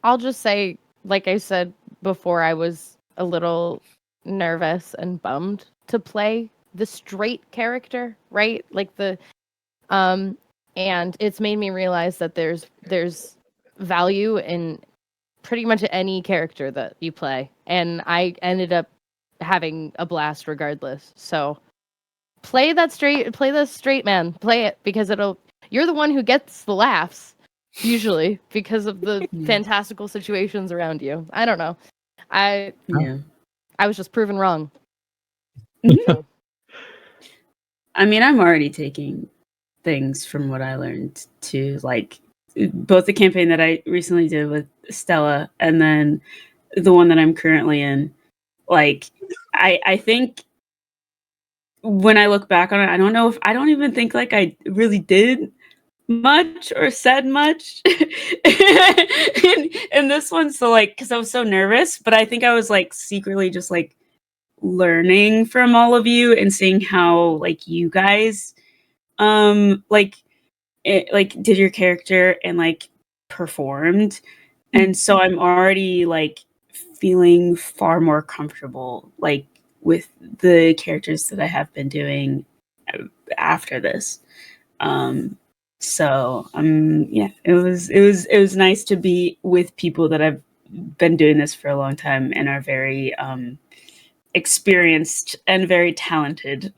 I'll just say, like I said before, I was a little nervous and bummed to play the straight character, right? Like and it's made me realize that there's value in pretty much any character that you play, and I ended up having a blast regardless. So play the straight man, play it, because you're the one who gets the laughs usually because of the fantastical situations around you. I don't know. I was just proven wrong. I mean, I'm already taking things from what I learned to like both the campaign that I recently did with Stella and then the one that I'm currently in. Like, I think when I look back on it, I don't even think like I really did much or said much in this one. So like, because I was so nervous, but I think I was like secretly just like learning from all of you and seeing how like you guys like did your character and like performed. And so I'm already like feeling far more comfortable like with the characters that I have been doing after this. So yeah, it was nice to be with people that I've been doing this for a long time and are very experienced and very talented.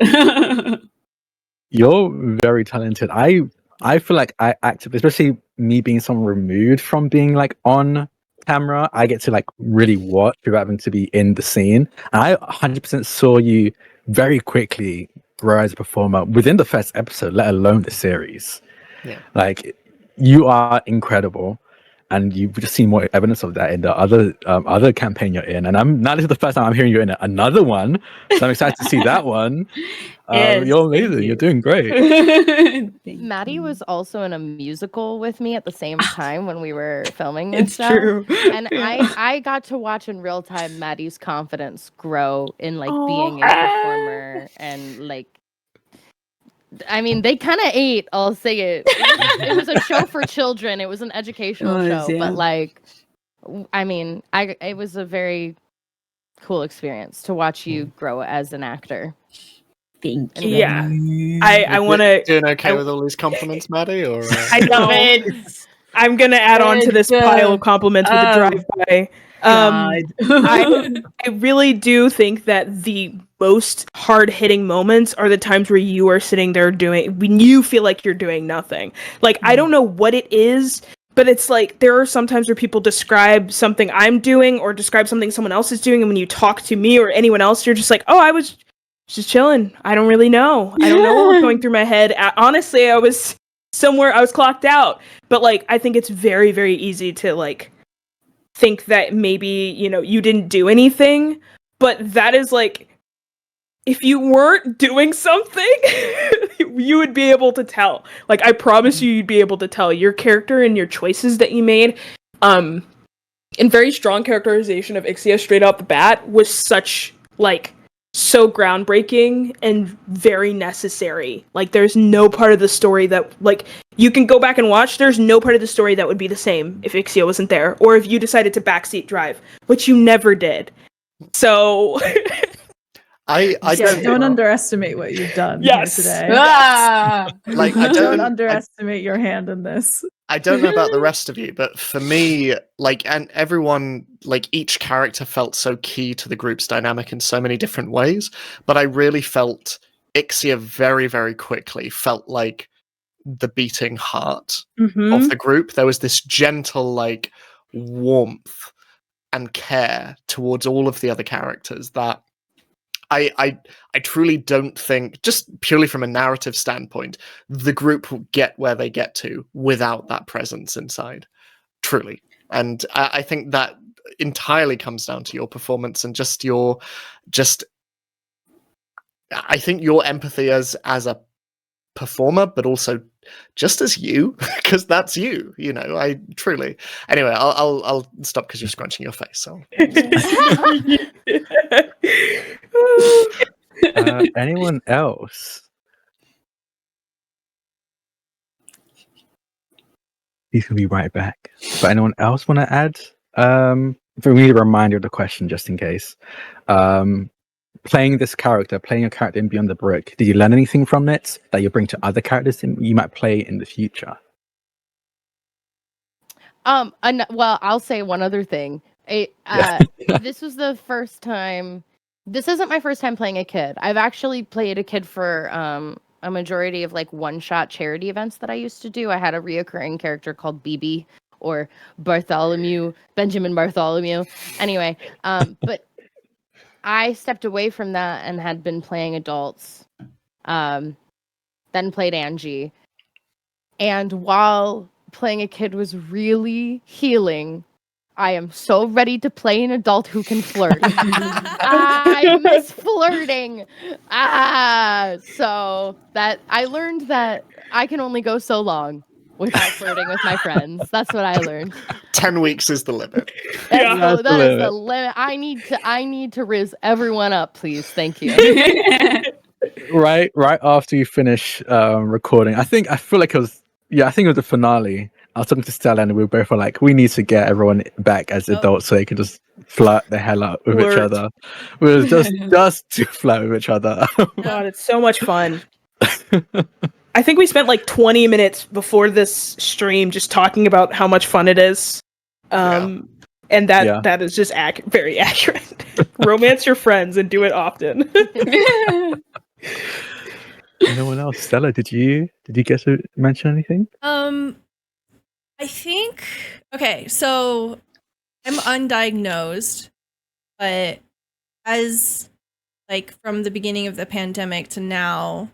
You're very talented. I feel like I actively, especially me being someone removed from being like on camera, I get to like really watch without having to be in the scene. And I 100% saw you very quickly grow as a performer within the first episode, let alone the series. Yeah. Like, you are incredible, and you've just seen more evidence of that in the other campaign you're in. And this is the first time I'm hearing you in another one, so I'm excited to see that one. Yes, you're amazing. thank you. You're doing great. Maddie was also in a musical with me at the same time when we were filming this It's stuff. true. And I got to watch in real time Maddie's confidence grow in like Aw. being a performer and like I mean, they kind of ate. I'll say it. It was a show for children. It was an educational show, yeah. but like, I mean, it was a very cool experience to watch you grow as an actor. Thank you. Yeah. I want to. Doing okay with all these compliments, Maddie? Or I know. I'm gonna add on to this pile of compliments with a drive-by. I really do think that the most hard-hitting moments are the times where you are sitting there when you feel like you're doing nothing. Like, I don't know what it is, but it's like there are some times where people describe something I'm doing or describe something someone else is doing, and when you talk to me or anyone else, you're just like, oh, I was just chilling. I don't really know. I don't know what was going through my head. Honestly, I was somewhere, I was clocked out. But like, I think it's very, very easy to like think that maybe, you didn't do anything, but that is like, if you weren't doing something, you would be able to tell. Like, I promise you'd be able to tell your character and your choices that you made. And very strong characterization of Ixia straight out the bat was so groundbreaking and very necessary. Like, there's no part of the story that, like, you can go back and watch, there's no part of the story that would be the same if Ixia wasn't there, or if you decided to backseat drive, which you never did. So... I don't underestimate what you've done here today. Like, don't underestimate your hand in this. I don't know about the rest of you, but for me, like, and everyone, like, each character felt so key to the group's dynamic in so many different ways, but I really felt Ixia very, very quickly felt like the beating heart of the group. There was this gentle, like, warmth and care towards all of the other characters that I truly don't think, just purely from a narrative standpoint, the group will get where they get to without that presence inside. Truly. And I think that entirely comes down to your performance and I think your empathy as a performer, but also just as you, because that's you, I truly. Anyway, I'll stop because you're scrunching your face. So. Anyone else? He's gonna be right back. But anyone else want to add? For me, a reminder of the question, just in case. Playing a character in Beyond the Brook, did you learn anything from it that you bring to other characters you might play in the future? Well, I'll say one other thing. This was the first time. This isn't my first time playing a kid. I've actually played a kid for a majority of like one-shot charity events that I used to do. I had a reoccurring character called BB or Benjamin Bartholomew. Anyway, but I stepped away from that and had been playing adults. Then played Angie. And while playing a kid was really healing, I am so ready to play an adult who can flirt. I miss flirting. So that I learned that I can only go so long without flirting with my friends. That's what I learned. 10 weeks is the limit. That is the limit. I need to riz everyone up, please. Thank you. Right after you finish recording, I feel like it was the finale. I was talking to Stella and we both were like, we need to get everyone back as adults so they can just flirt the hell out with each other. It was just to flirt with each other. God, it's so much fun. I think we spent like 20 minutes before this stream just talking about how much fun it is. And that is just very accurate. Romance your friends and do it often. Anyone else? Stella, did you get to mention anything? I think, okay, so I'm undiagnosed, but as like from the beginning of the pandemic to now,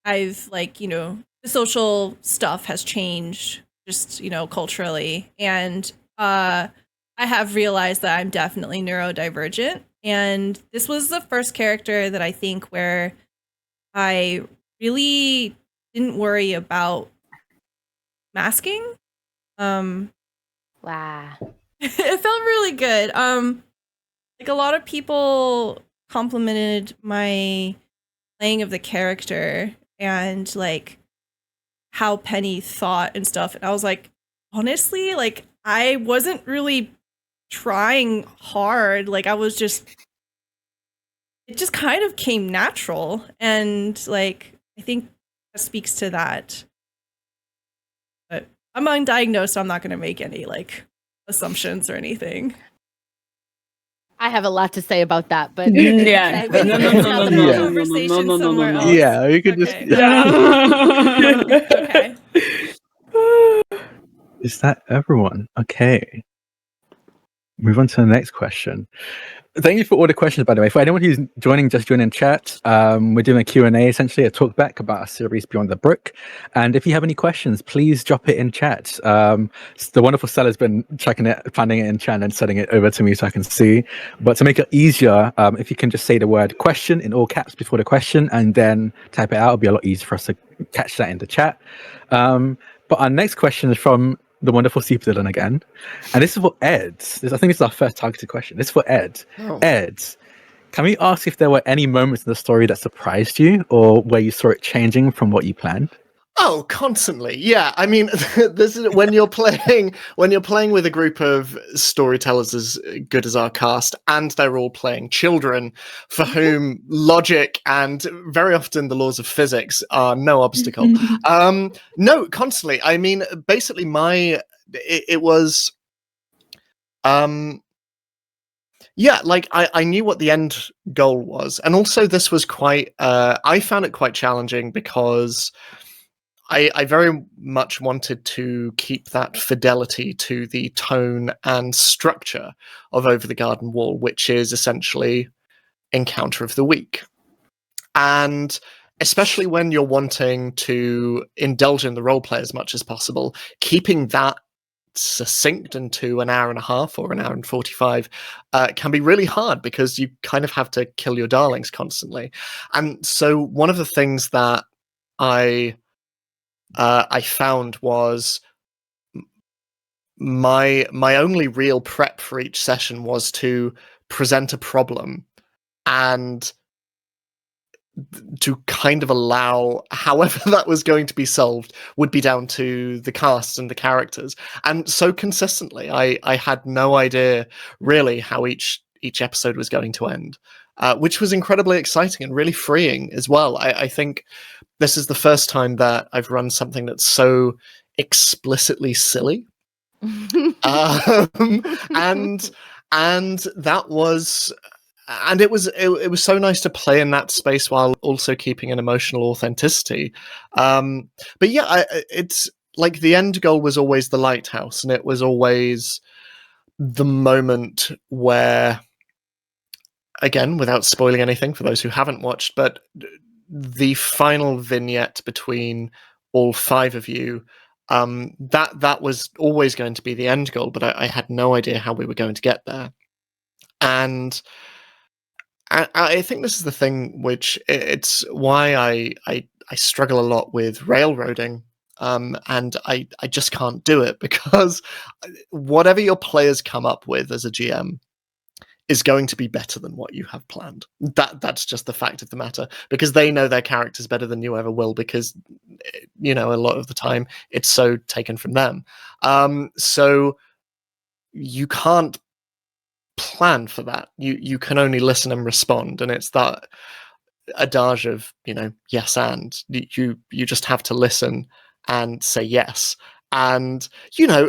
I've the social stuff has changed just, culturally. And I have realized that I'm definitely neurodivergent. And this was the first character that I think where I really didn't worry about masking. Wow. It felt really good. Like a lot of people complimented my playing of the character, and like how Penny thought and stuff. And I was like, honestly, like I wasn't really trying hard. Like I was just, it just kind of came natural. And like, I think that speaks to that. But I'm undiagnosed, so I'm not going to make any like assumptions or anything. I have a lot to say about that, but Yeah. Okay, we can have the conversation somewhere else. Yeah, you could Okay. just. Okay. Is that everyone? Okay. Move on to the next question. Thank you for all the questions, by the way. For anyone who's just joining chat, we're doing a Q&A, essentially a talkback about our series Beyond the Brook. And if you have any questions, please drop it in chat. The wonderful Stella's been checking it, planning it in chat and sending it over to me so I can see. But to make it easier, if you can just say the word question in all caps before the question and then type it out, it'll be a lot easier for us to catch that in the chat. But our next question is from the wonderful Super Dylan again. And this is for Ed. I think this is our first targeted question. This is for Ed. Oh. Ed, can we ask if there were any moments in the story that surprised you or where you saw it changing from what you planned? Oh, constantly. Yeah. I mean, this is when you're playing with a group of storytellers as good as our cast, and they're all playing children for whom logic and very often the laws of physics are no obstacle. No, constantly. I mean, basically it was yeah, like I knew what the end goal was. And also this was quite I found it quite challenging because I very much wanted to keep that fidelity to the tone and structure of Over the Garden Wall, which is essentially Encounter of the Week. And especially when you're wanting to indulge in the roleplay as much as possible, keeping that succinct into an hour and a half or an hour and 45 can be really hard because you kind of have to kill your darlings constantly. And so one of the things that I found was my only real prep for each session was to present a problem and to kind of allow however that was going to be solved would be down to the cast and the characters. And so consistently, I had no idea really how each episode was going to end, which was incredibly exciting and really freeing as well. I think this is the first time that I've run something that's so explicitly silly. And that was, and it was so nice to play in that space while also keeping an emotional authenticity. But yeah, it's like the end goal was always the lighthouse, and it was always the moment where, again, without spoiling anything for those who haven't watched, but the final vignette between all five of you, that was always going to be the end goal, but I had no idea how we were going to get there. And I think this is the thing which it's why I struggle a lot with railroading, and I just can't do it because whatever your players come up with as a GM is going to be better than what you have planned. That's just the fact of the matter, because they know their characters better than you ever will, because a lot of the time it's so taken from them. So you can't plan for that. You can only listen and respond, and it's that adage of yes, and you just have to listen and say yes. And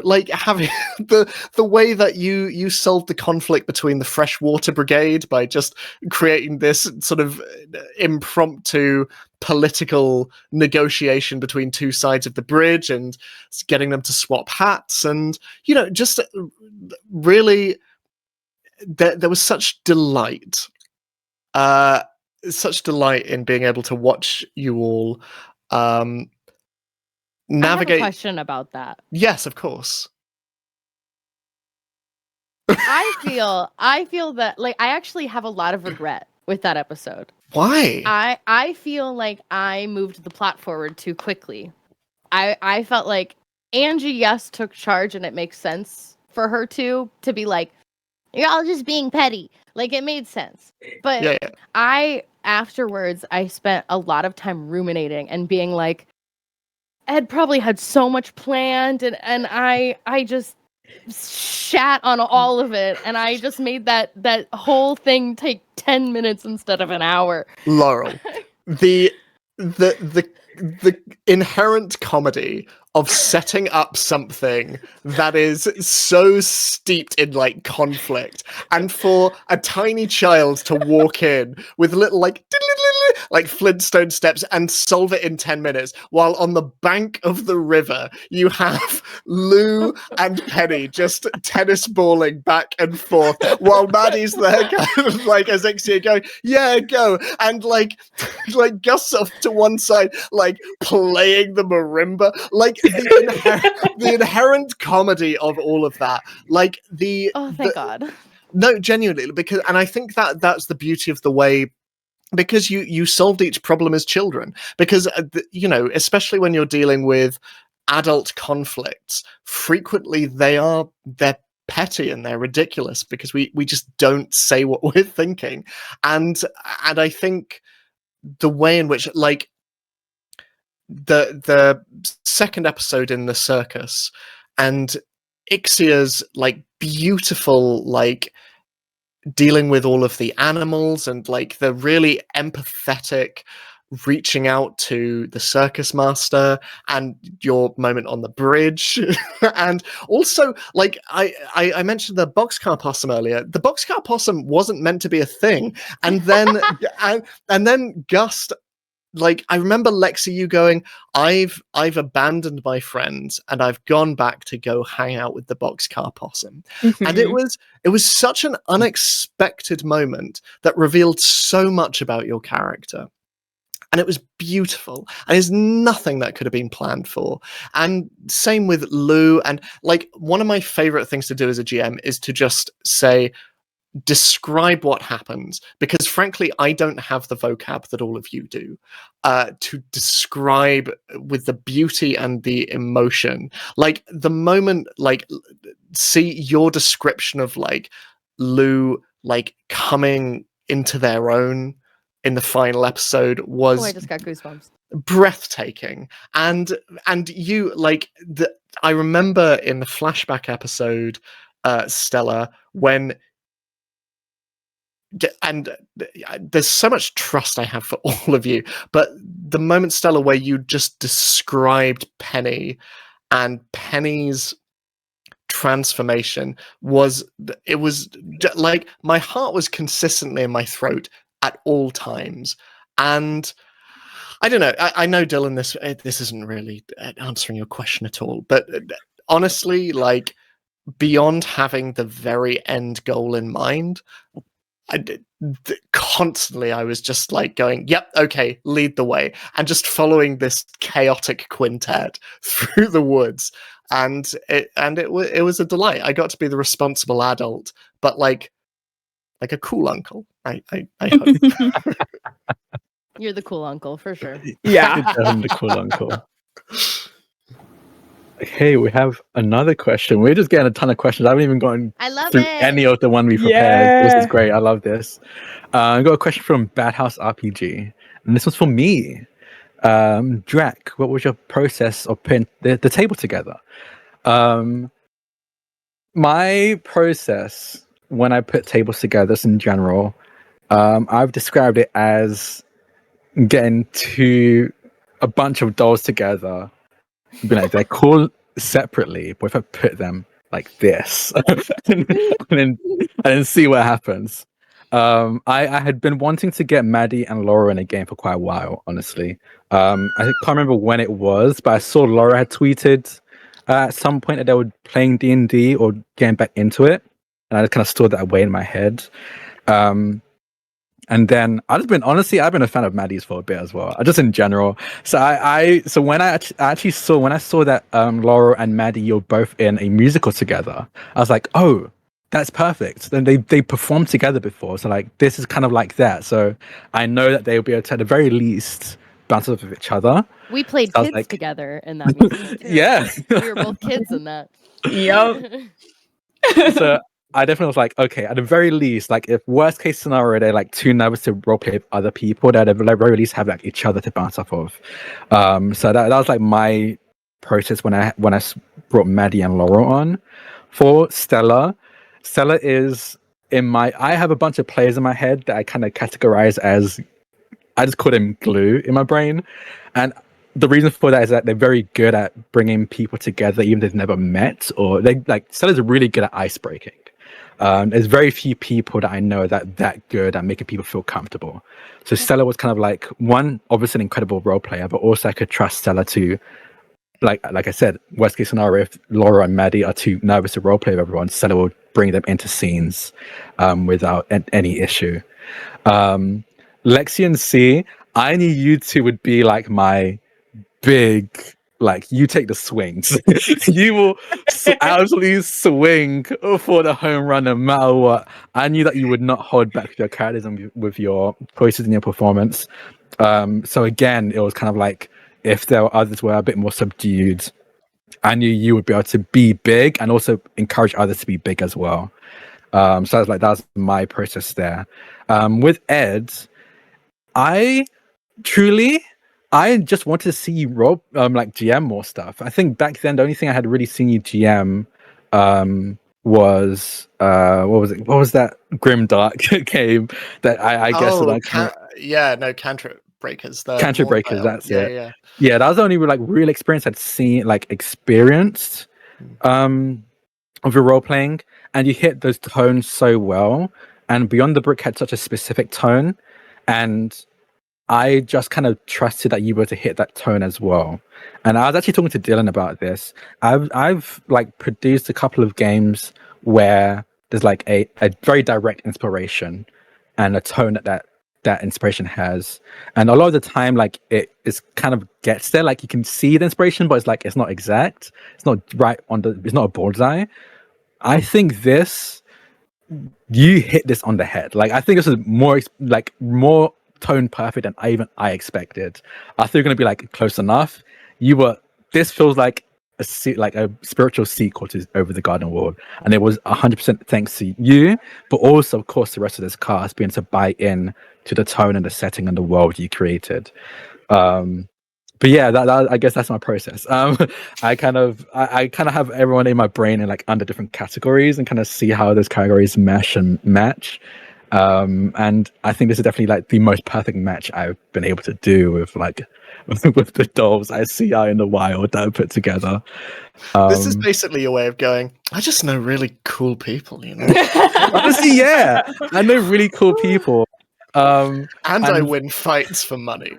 like having the way that you solved the conflict between the Freshwater Brigade by just creating this sort of impromptu political negotiation between two sides of the bridge and getting them to swap hats, and just really there was such delight in being able to watch you all navigate. I have a question about that. Yes, of course. I feel that like I actually have a lot of regret with that episode. Why? I feel like I moved the plot forward too quickly. I felt like Angie, yes, took charge, and it makes sense for her to be like, you're all just being petty. Like, it made sense. But yeah. I afterwards, I spent a lot of time ruminating and being like, Ed probably had so much planned, and I just shat on all of it, and I just made that whole thing take 10 minutes instead of an hour. Laurel, the inherent comedy of setting up something that is so steeped in like conflict, and for a tiny child to walk in with little like Flintstone steps and solve it in 10 minutes, while on the bank of the river you have Lou and Penny just tennis balling back and forth, while Maddie's there kind of like Azixia going, yeah, go, and like Gus off to one side, like playing the marimba, like the inherent comedy of all of that, like Thank God. No, genuinely, because, and I think that's the beauty of the way, because you solved each problem as children, because especially when you're dealing with adult conflicts, frequently they're petty and they're ridiculous because we just don't say what we're thinking, and I think the way in which, like, the second episode in the circus and Ixia's like beautiful like dealing with all of the animals and like the really empathetic reaching out to the circus master, and your moment on the bridge and also like I mentioned the boxcar possum earlier. The boxcar possum wasn't meant to be a thing, and then and then Gus, like, I remember Lexi, you going, I've abandoned my friends and I've gone back to go hang out with the boxcar possum. And it was such an unexpected moment that revealed so much about your character. And it was beautiful. And there's nothing that could have been planned for. And same with Lou. And like, one of my favorite things to do as a GM is to just say, describe what happens, because frankly I don't have the vocab that all of you do to describe with the beauty and the emotion. Like the moment, like, see your description of like Lou like coming into their own in the final episode was I just got goosebumps. breathtaking. And you like I remember in the flashback episode, Stella, when and there's so much trust I have for all of you, but the moment, Stella, where you just described Penny and Penny's transformation was like, my heart was consistently in my throat at all times. And I don't know, I know, Dylan, this isn't really answering your question at all, but honestly, like, beyond having the very end goal in mind, constantly I was just like going, yep, okay, lead the way, and just following this chaotic quintet through the woods, and it was a delight. I got to be the responsible adult, but like a cool uncle. I hope. You're the cool uncle for sure. Yeah. I'm the cool uncle. Hey, we have another question. We're just getting a ton of questions. I haven't even gotten I love through it. any of the one we prepared. Yeah. This is great. I love this. I got a question from Bad House RPG, and this was for me. Drac, what was your process of putting the table together? My process when I put tables together, just in general, I've described it as getting a bunch of dolls together. Be like, they're cool separately, but if I put them like this and then see what happens. I had been wanting to get Maddie and Laura in a game for quite a while, honestly. I can't remember when it was, but I saw Laura had tweeted at some point that they were playing D&D or getting back into it, and I just kind of stored that away in my head. And then I've been a fan of Maddie's for a bit as well, just in general. So when I saw that Laura and Maddie, you're both in a musical together, I was like, oh, that's perfect. Then they performed together before, so like this is kind of like that. So I know that they'll be able to, at the very least, bounce off of each other. We played So I was kids like, together in that musical too. yeah. We were both kids in that. Yup. So I definitely was like, okay, at the very least, like if worst case scenario they're like too nervous to roleplay with other people, that at the very least have like each other to bounce off of. So that was like my process when I brought Maddie and Laurel on. For Stella is I have a bunch of players in my head that I kind of categorize as, I just call them glue in my brain, and the reason for that is that they're very good at bringing people together, even if they've never met, or they like Stella's really good at ice breaking. There's very few people that I know that good at making people feel comfortable. So Stella was kind of like, one, obviously an incredible role player, but also I could trust Stella to, like I said, worst case scenario, if Laura and Maddie are too nervous to roleplay with everyone, Stella will bring them into scenes without any issue. Lexi and C, I knew you two would be like my big, like, you take the swings. You will absolutely swing for the home run no matter what. I knew that you would not hold back with your characters and with your choices in your performance. So again, it was kind of like, if there were others were a bit more subdued, I knew you would be able to be big and also encourage others to be big as well. So I was like, that's my process there. With Ed, I just wanted to see you like GM more stuff. I think back then the only thing I had really seen you GM was what was it? What was that grim dark game that I guess Cantrip Breakers. Cantrip Breakers, that's it. Yeah. Yeah, that was the only like real experience I'd seen, like experienced of your role playing, and you hit those tones so well. And Beyond the Brook had such a specific tone, and I just kind of trusted that you were to hit that tone as well. And I was actually talking to Dylan about this. I've like produced a couple of games where there's like a very direct inspiration and a tone that inspiration has. And a lot of the time, like it is kind of gets there, like you can see the inspiration, but it's like it's not exact. It's not right it's not a bullseye. I think you hit this on the head. Like I think this is more tone perfect than I expected. I thought you were going to be like close enough. This feels like a spiritual sequel to Over the Garden Wall, and it was 100% thanks to you, but also of course the rest of this cast being to buy in to the tone and the setting and the world you created. But yeah, that I guess that's my process. I kind of have everyone in my brain in like under different categories and kind of see how those categories mesh and match. And I think this is definitely like the most perfect match I've been able to do with like with the dolls I see out in the wild that I put together. This is basically your way of going, I just know really cool people, you know. Honestly, yeah, I know really cool people. And I win fights for money.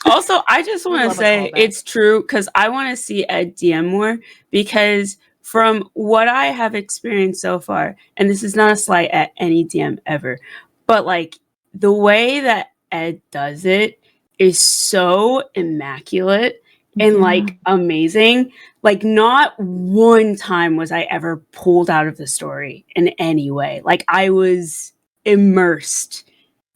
Also, I just want to say it's true because I want to see Ed DM more, because from what I have experienced so far, and this is not a slight at any DM ever, but like the way that Ed does it is so immaculate and like amazing. Like not one time was I ever pulled out of the story in any way. Like I was immersed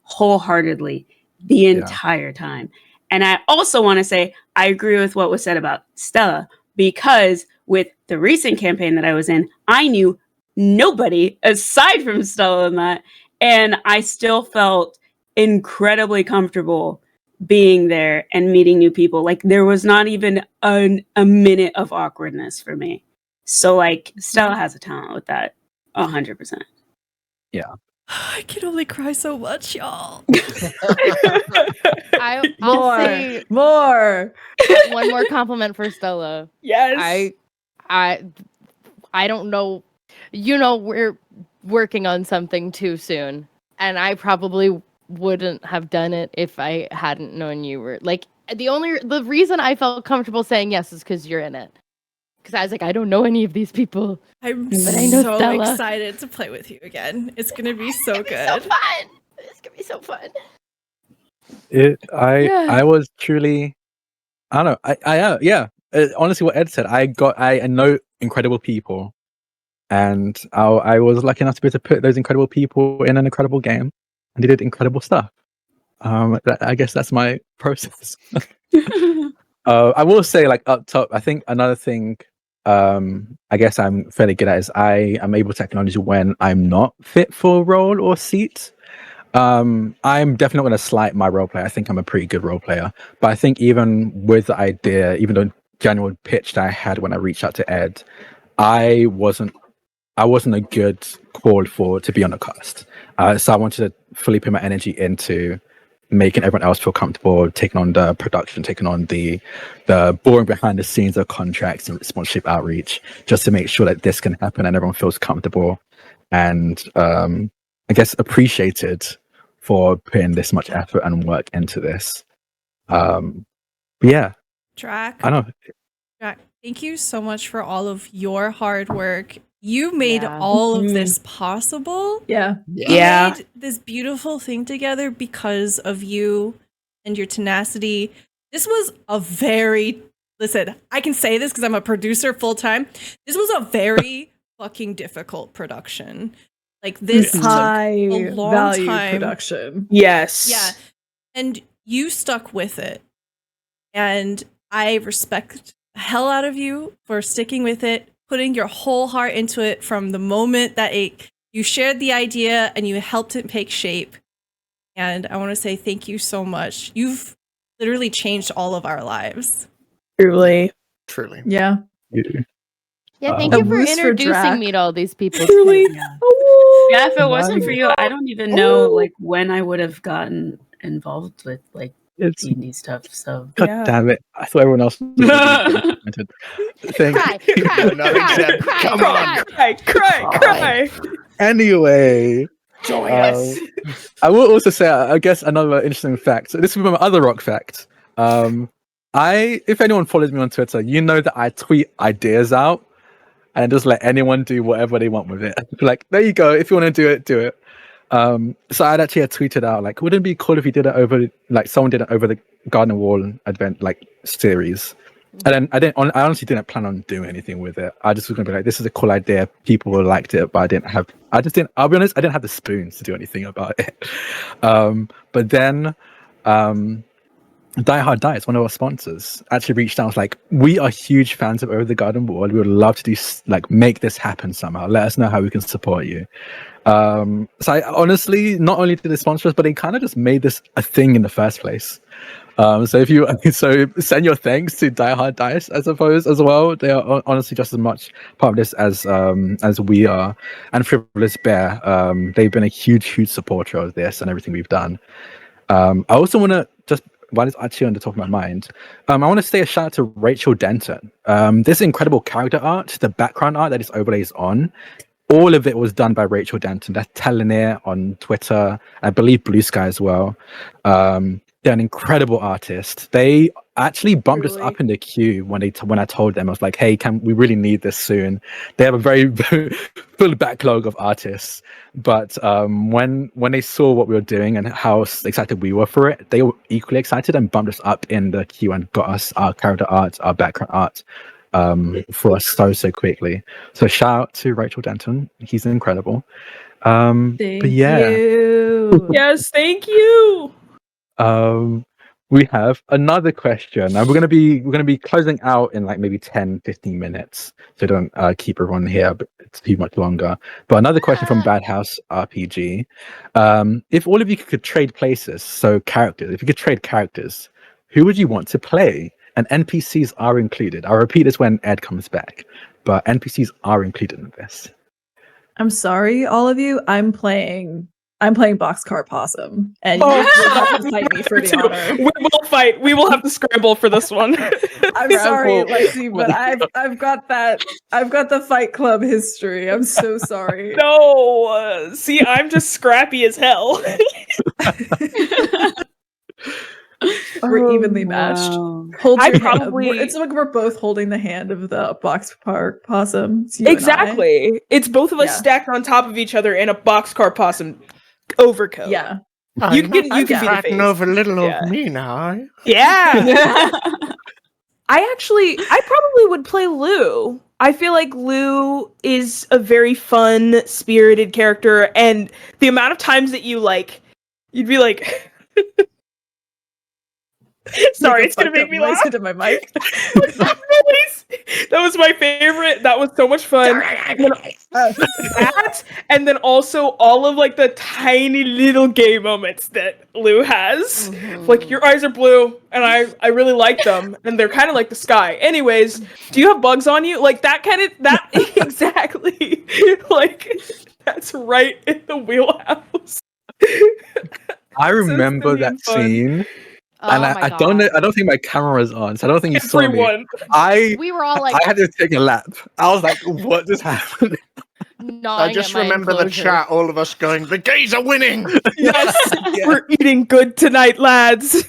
wholeheartedly the entire time. And I also want to say, I agree with what was said about Stella, because with the recent campaign that I was in, I knew nobody aside from Stella in that. And I still felt incredibly comfortable being there and meeting new people. Like there was not even a minute of awkwardness for me. So like Stella has a talent with that 100%. Yeah. I can only cry so much, y'all. I'll say more. one more compliment for Stella. Yes. I don't know. You know, we're working on something too soon, and I probably wouldn't have done it if I hadn't known you were like the reason I felt comfortable saying yes is because you're in it. Because I was like, I don't know any of these people. I'm but I know so Stella. excited to play with you again. It's gonna be so good. So fun. It's gonna be so fun. I was truly, I don't know. Honestly, what Ed said, I know incredible people, and I was lucky enough to be able to put those incredible people in an incredible game, and they did incredible stuff. I guess that's my process. I will say, like up top, I think another thing I guess I'm fairly good at is I am able to acknowledge when I'm not fit for a role or seat. I'm definitely not going to slight my role play. I think I'm a pretty good role player, but I think even with the idea, even the general pitch that I had when I reached out to Ed, I wasn't a good call for to be on the cast. So I wanted to fully put my energy into making everyone else feel comfortable, taking on the production, taking on the boring behind the scenes of contracts and sponsorship outreach, just to make sure that this can happen and everyone feels comfortable and I guess appreciated for putting this much effort and work into this. But yeah, Drac, I don't know. Drac, thank you so much for all of your hard work. You made Yeah. all of this possible. Yeah. We Yeah. made this beautiful thing together because of you and your tenacity. This was a very, listen, I can say this because I'm a producer full time. This was a very fucking difficult production. Like this took High a long value time. production. Yes. Yeah. And you stuck with it. And I respect the hell out of you for sticking with it, putting your whole heart into it from the moment that you shared the idea and you helped it take shape. And I want to say thank you so much. You've literally changed all of our lives. Truly. Truly. Yeah. Yeah, thank A you for woost for introducing Drac. me to all these people. Truly. too. Yeah, if it wasn't for you, I don't even know like when I would have gotten involved with like It's D&D stuff. So God Yeah. damn it! I thought everyone else. Thank Cry, you. cry, No, cry, except- cry, come cry. on. Cry. Anyway, join us. I will also say, I guess, another interesting fact. So this is my other rock fact. If anyone follows me on Twitter, you know that I tweet ideas out and just let anyone do whatever they want with it. Like, there you go. If you want to do it, do it. So I'd actually had tweeted out like, wouldn't it be cool if you did it over, like, someone did it over the Garden Wall advent like series. And then I honestly didn't plan on doing anything with it. I just was gonna be like, this is a cool idea. People liked it, but I'll be honest, I didn't have the spoons to do anything about it. But then Die Hard Dice, one of our sponsors, actually reached out and was like, we are huge fans of Over the Garden Wall. We would love to do make this happen somehow. Let us know how we can support you. So I honestly, not only did they sponsor us, but they kind of just made this a thing in the first place. So send your thanks to Die Hard Dice, I suppose, as well. They are honestly just as much part of this as we are. And Frivolous Bear, they've been a huge supporter of this and everything we've done. I also want to just, while it's actually on the top of my mind, I want to say a shout out to Rachel Denton. This incredible character art, the background art that this overlays on, all of it was done by Rachel Denton. That's Telenear on Twitter, I believe Blue Sky as well. They're an incredible artist. They actually bumped us up in the queue when I told them. I was like, hey, we really need this soon. They have a very full backlog of artists. But when they saw what we were doing and how excited we were for it, they were equally excited and bumped us up in the queue and got us our character art, our background art for us so quickly. So shout out to Rachel Denton. He's incredible. Thank you. Yes, thank you. We have another question, and we're gonna be closing out in like maybe 10-15 minutes, so don't keep everyone here but it's too much longer. But another question from Bad House RPG. If all of you could trade places, so characters, if you could trade characters, who would you want to play? And NPCs are included. I'll repeat this when Ed comes back, but NPCs are included in this. I'm sorry, all of you. I'm playing Boxcar Possum, and you will have to fight me for the honor. We will fight. We will have to scramble for this one. I'm sorry, Lexi, but I've got the Fight Club history. I'm so sorry. No, see, I'm just scrappy as hell. We're evenly matched. Wow. Hold I your probably- hand. It's like we're both holding the hand of the Boxcar Possum. It's you and I. Exactly. It's both of us Yeah. stacked on top of each other in a boxcar possum overcoat. Yeah. You can be the frightened face. over little Yeah. of me now, are you? Yeah. I probably would play Lou. I feel like Lou is a very fun, spirited character, and the amount of times that you'd be like, sorry, it's gonna make me laugh. into my mic. Noise. That was my favorite. That was so much fun. And then, that, and then also all of like the tiny little gay moments that Lou has. Like your eyes are blue, and I really like them, and they're kind of like the sky. Anyways, do you have bugs on you? Like that kind of that exactly. Like that's right in the wheelhouse. I remember that scene. And I don't know. I don't think my camera's on, so I don't think you saw me. We were all like, I had to take a lap. I was like, "What just happened?" I just remember the chat. All of us going, "The gays are winning." Yes, we're eating good tonight, lads.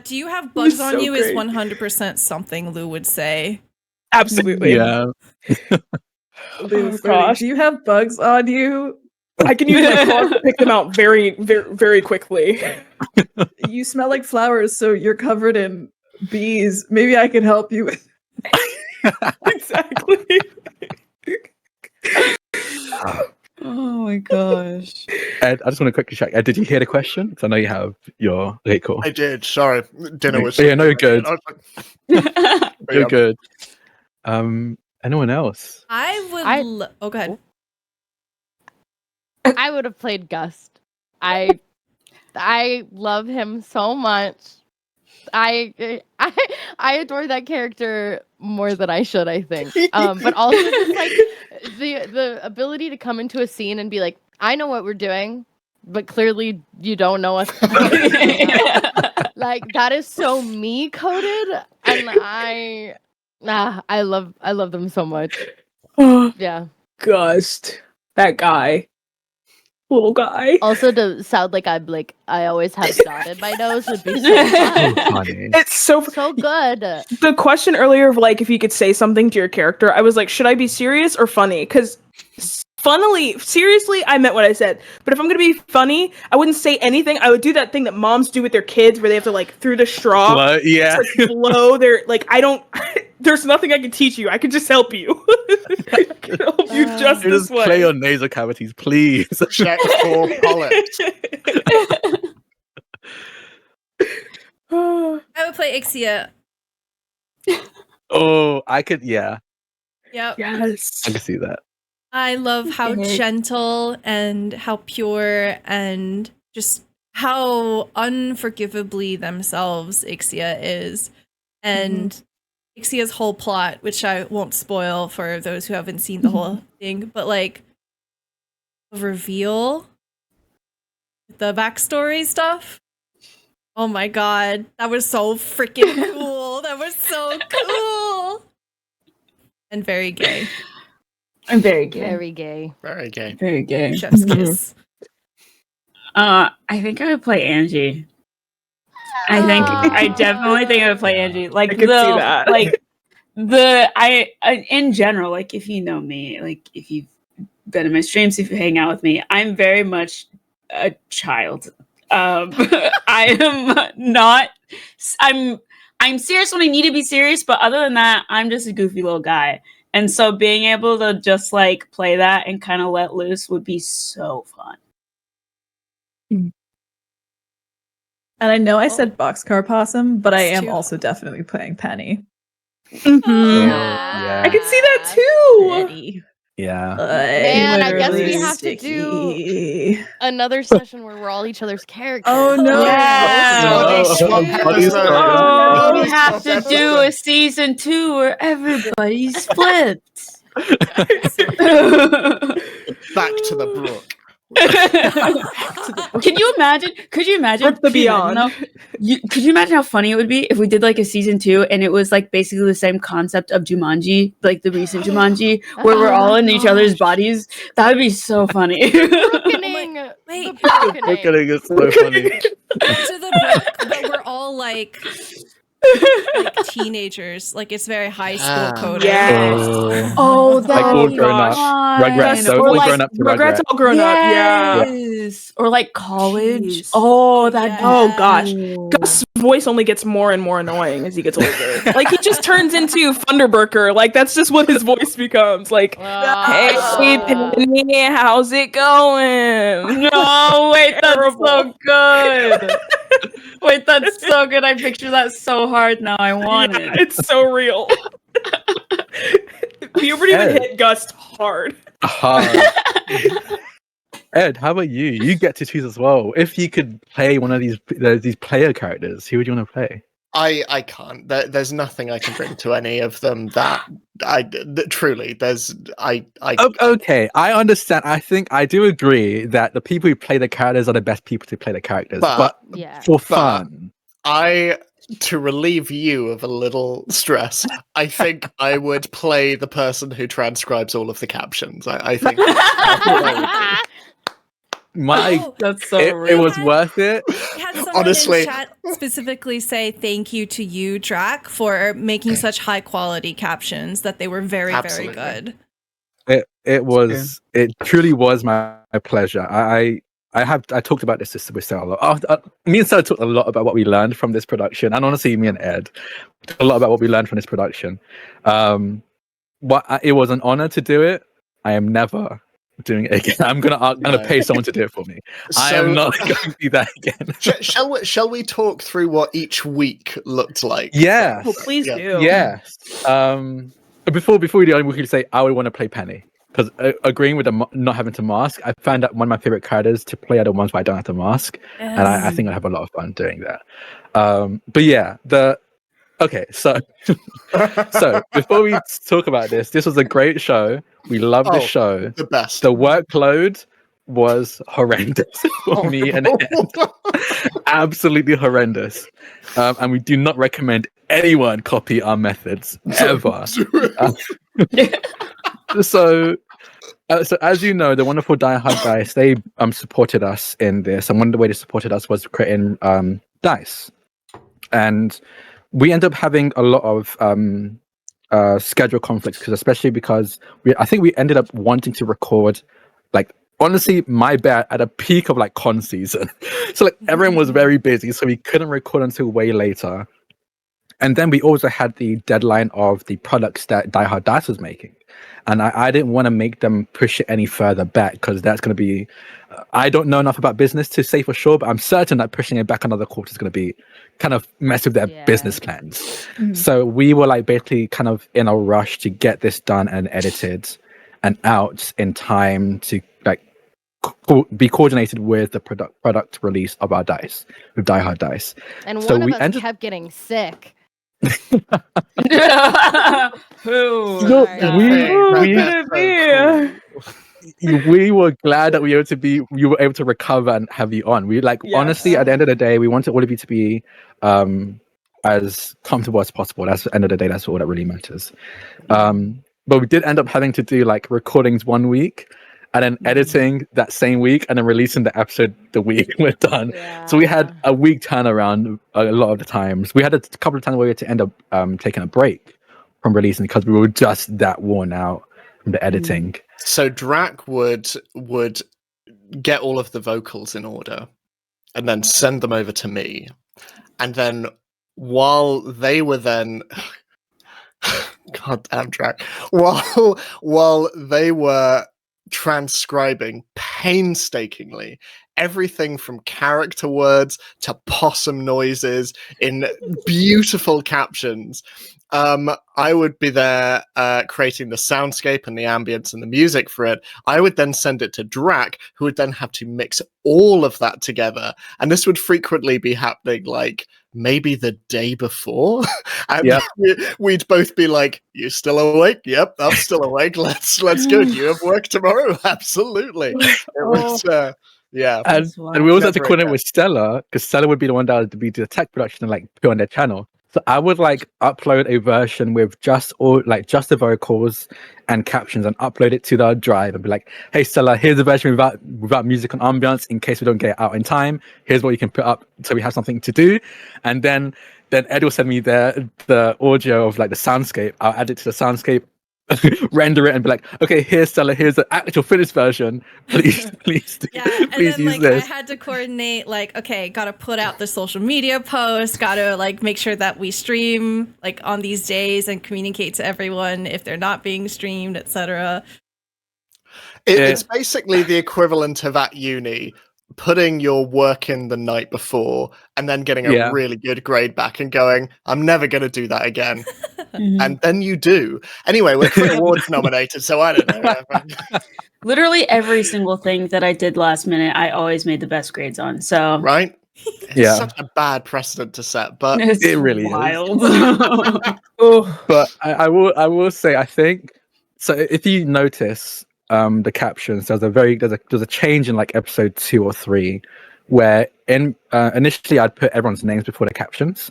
Do you have bugs so on you? great. Is 100% something Lou would say. Absolutely. Yeah. Lou, gosh. do you have bugs on you? I can use my claws to pick them out very, very, very quickly. You smell like flowers, so you're covered in bees. Maybe I can help you with. Exactly. Oh my gosh. Ed, I just want to quickly check. Ed, did you hear the question? Because I know you have your okay, cool. I did. Sorry, dinner was. Yeah, no, you're good. I was like, You're good. Anyone else? I would. Oh, go ahead. I would have played Gust. I love him so much. I adore that character more than I should, I think. But also just like the ability to come into a scene and be like, I know what we're doing, but clearly you don't know us. Like that is so me coded, and I love them so much. Yeah. Gust. That guy. Little guy. Also, to sound like I always have snot in my nose would be so fun. Funny. It's so good. The question earlier of like if you could say something to your character, I was like, should I be serious or funny? Because seriously, I meant what I said. But if I'm gonna be funny, I wouldn't say anything. I would do that thing that moms do with their kids, where they have to like through the straw, like, blow their like. I don't. There's nothing I can teach you. I can just help you. I can help you just this way. Play your nasal cavities, please. Check for polyps. I would play Ixia. Oh, I could. Yeah, Yep. Yes. I can see that. I love how gentle and how pure and just how unforgivably themselves Ixia is. And Ixia's whole plot, which I won't spoil for those who haven't seen the whole thing, but like the reveal, the backstory stuff. Oh my god, that was so freaking cool. That was so cool. And very gay. I'm very gay. Very gay. Very gay. Very gay. Chef's kiss. I think I would play Angie. I definitely think I would play Angie. Like I could see that. Like I in general, like if you know me, like if you've been in my streams, if you hang out with me, I'm very much a child. I am not. I'm serious when I need to be serious, but other than that, I'm just a goofy little guy. And so being able to just like play that and kind of let loose would be so fun. And I know I said Boxcar Possum, but I am too. also definitely playing Penny. Yeah. I can see that too. Penny. Yeah. Man, I guess we Literally have to do sticky. another session where we're all each other's characters. Oh no! Yeah. Oh, We have to do a season 2 where everybody splits. Back to the brook. Can you imagine? Could you imagine? Rip the Beyond. Could you imagine how funny it would be if we did like a season 2 and it was like basically the same concept of Jumanji, like the recent Jumanji, where we're all in each other's bodies? That would be so funny. Brookening. Wait. The Brookening is so funny. To the book, but we're all like teenagers. Like it's very high school code. Yes. Oh, Like all grown up. Rugrats, so Or all like grown up to Rugrats Rugrats. all grown up. Yeah. Yes. Or like college. Jeez. Oh, that. Yeah. Oh gosh. Gus's voice only gets more and more annoying as he gets older. Like he just turns into Thunderburker. Like that's just what his voice becomes. Like, hey, Penny, how's it going? No, wait, that's so good. Wait, that's so good. I picture that so hard now. I want it. It's so real. Puberty would Ed. hit Gust hard. Ed, how about you? You get to choose as well. If you could play one of these player characters, who would you want to play? I can't. There's nothing I can bring to any of them that truly. Okay, I understand. I think I do agree that the people who play the characters are the best people to play the characters. But Yeah. for fun, to relieve you of a little stress, I think I would play the person who transcribes all of the captions. I think that's what I would do. That's so it was worth it. We had someone Honestly. in chat specifically say thank you to you, Drac, for making such high quality captions, that they were very, Absolutely. very good. It truly was my pleasure. I talked about this with Sarah a lot. Me and Sarah talked a lot about what we learned from this production, and honestly, me and Ed talked a lot about what we learned from this production. But it was an honor to do it. I am never doing it again. I'm gonna pay someone to do it for me. I am not going to do that again. Shall we talk through what each week looked like? Yes. Well, please do. Yes. Before we do, we could say I would want to play Penny, because agreeing with the not having to mask, I found that one of my favorite characters to play are the ones where I don't have to mask, and I think I have a lot of fun doing that. But yeah, okay, so before we talk about this was a great show. We loved the show. The best. The workload was horrendous for me and Ed. Absolutely horrendous. And we do not recommend anyone copy our methods ever. So as you know, the wonderful Die Hard Dice, they supported us in this, and one of the ways they supported us was creating dice. And we end up having a lot of schedule conflicts, especially because I think we ended up wanting to record, like, honestly, my bad, at a peak of like con season. So like everyone was very busy, so we couldn't record until way later. And then we also had the deadline of the products that Die Hard Dice was making. And I didn't want to make them push it any further back, because that's going to be, I don't know enough about business to say for sure, but I'm certain that pushing it back another quarter is going to be kind of mess with their business plans. Mm-hmm. So we were like basically kind of in a rush to get this done and edited and out in time to like be coordinated with the product release of our dice, with Die Hard Dice. And so one of us kept getting sick. We were glad that you were able to recover and have you on. We honestly, at the end of the day, we wanted all of you to be as comfortable as possible. That's the end of the day. That's all that really matters. But we did end up having to do like recordings one week, and then editing that same week, and then releasing the episode the week we're done. Yeah. So we had a week turnaround a lot of the times. We had a couple of times where we had to end up taking a break from releasing because we were just that worn out from the editing. So Drac would get all of the vocals in order and then send them over to me. And then while they were then God damn Drac. While they were transcribing painstakingly everything from character words to possum noises in beautiful captions, I would be there creating the soundscape and the ambience and the music for it. I would then send it to Drac, who would then have to mix all of that together, and this would frequently be happening like maybe the day before. And we'd both be like, "You still awake? Yep, I'm still awake. Let's go. Do you have work tomorrow?" Absolutely. It was, and we also had to coordinate with Stella, because Stella would be the one that would be the tech production and like put on their channel. So I would like upload a version with just the vocals and captions, and upload it to the drive and be like, "Hey Stella, here's a version without music and ambience in case we don't get it out in time. Here's what you can put up so we have something to do." And then Ed will send me the audio of like the soundscape. I'll add it to the soundscape, render it, and be like, "Okay, here's Stella, here's the actual finished version. Please use this." I had to coordinate, like, okay, gotta put out the social media post, gotta like make sure that we stream like on these days and communicate to everyone if they're not being streamed, etc. It's basically the equivalent of at uni putting your work in the night before and then getting a really good grade back and going, "I'm never going to do that again." and then you do. Anyway, we're Crit Awards nominated, so I don't know. Literally every single thing that I did last minute, I always made the best grades on. So Right? It's such a bad precedent to set, but it's It really is. wild. Oh, But I will say, I think so. If you notice the captions, there's a change in like episode 2 or 3, where initially I'd put everyone's names before the captions.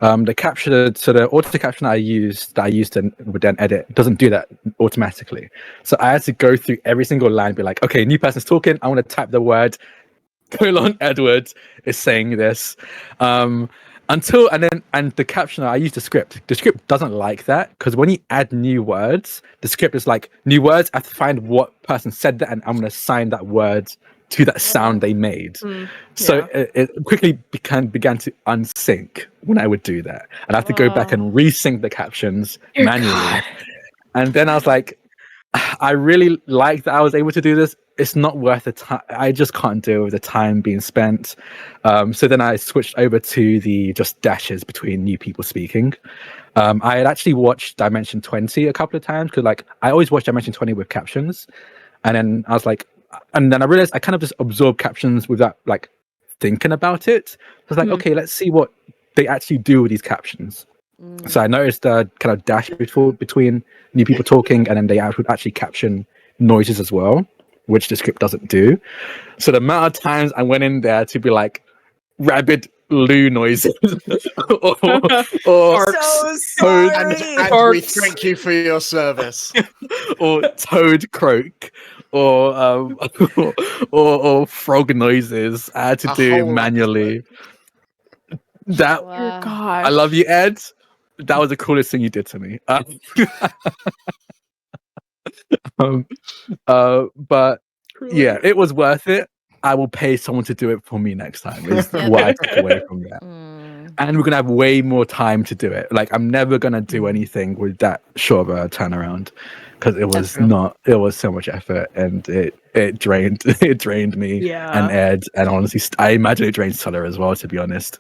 The auto caption I used and would then edit doesn't do that automatically. So I had to go through every single line and be like, okay, new person's talking. I want to type the word : Edward is saying this. And the captioner, I use the script. The script doesn't like that, because when you add new words, the script is like, new words, I have to find what person said that, and I'm going to assign that word to that sound they made. So it quickly began to unsync when I would do that. And I have to go back and resync the captions manually. And then I was like, I really like that I was able to do this. It's not worth the time. I just can't deal with the time being spent. So then I switched over to the just dashes between new people speaking. I had actually watched Dimension 20 a couple of times, because like I always watch Dimension 20 with captions. And then I was like, and then I realized I kind of just absorb captions without like thinking about it. I was like, okay, let's see what they actually do with these captions. So I noticed the kind of dash between new people talking, and then they would actually caption noises as well, which the script doesn't do. So the amount of times I went in there to be like rabid loo noises or So sorry. and we thank you for your service. or toad croak or or frog noises I had to do manually. That Wow. God. I love you, Ed. That was the coolest thing you did to me. But yeah, it was worth it. I will pay someone to do it for me next time, is what I took away from that. And we're gonna have way more time to do it. Like, I'm never gonna do anything with that short of a turnaround, because it was so much effort, and it drained me and Ed, and honestly I imagine it drained Suller as well, to be honest.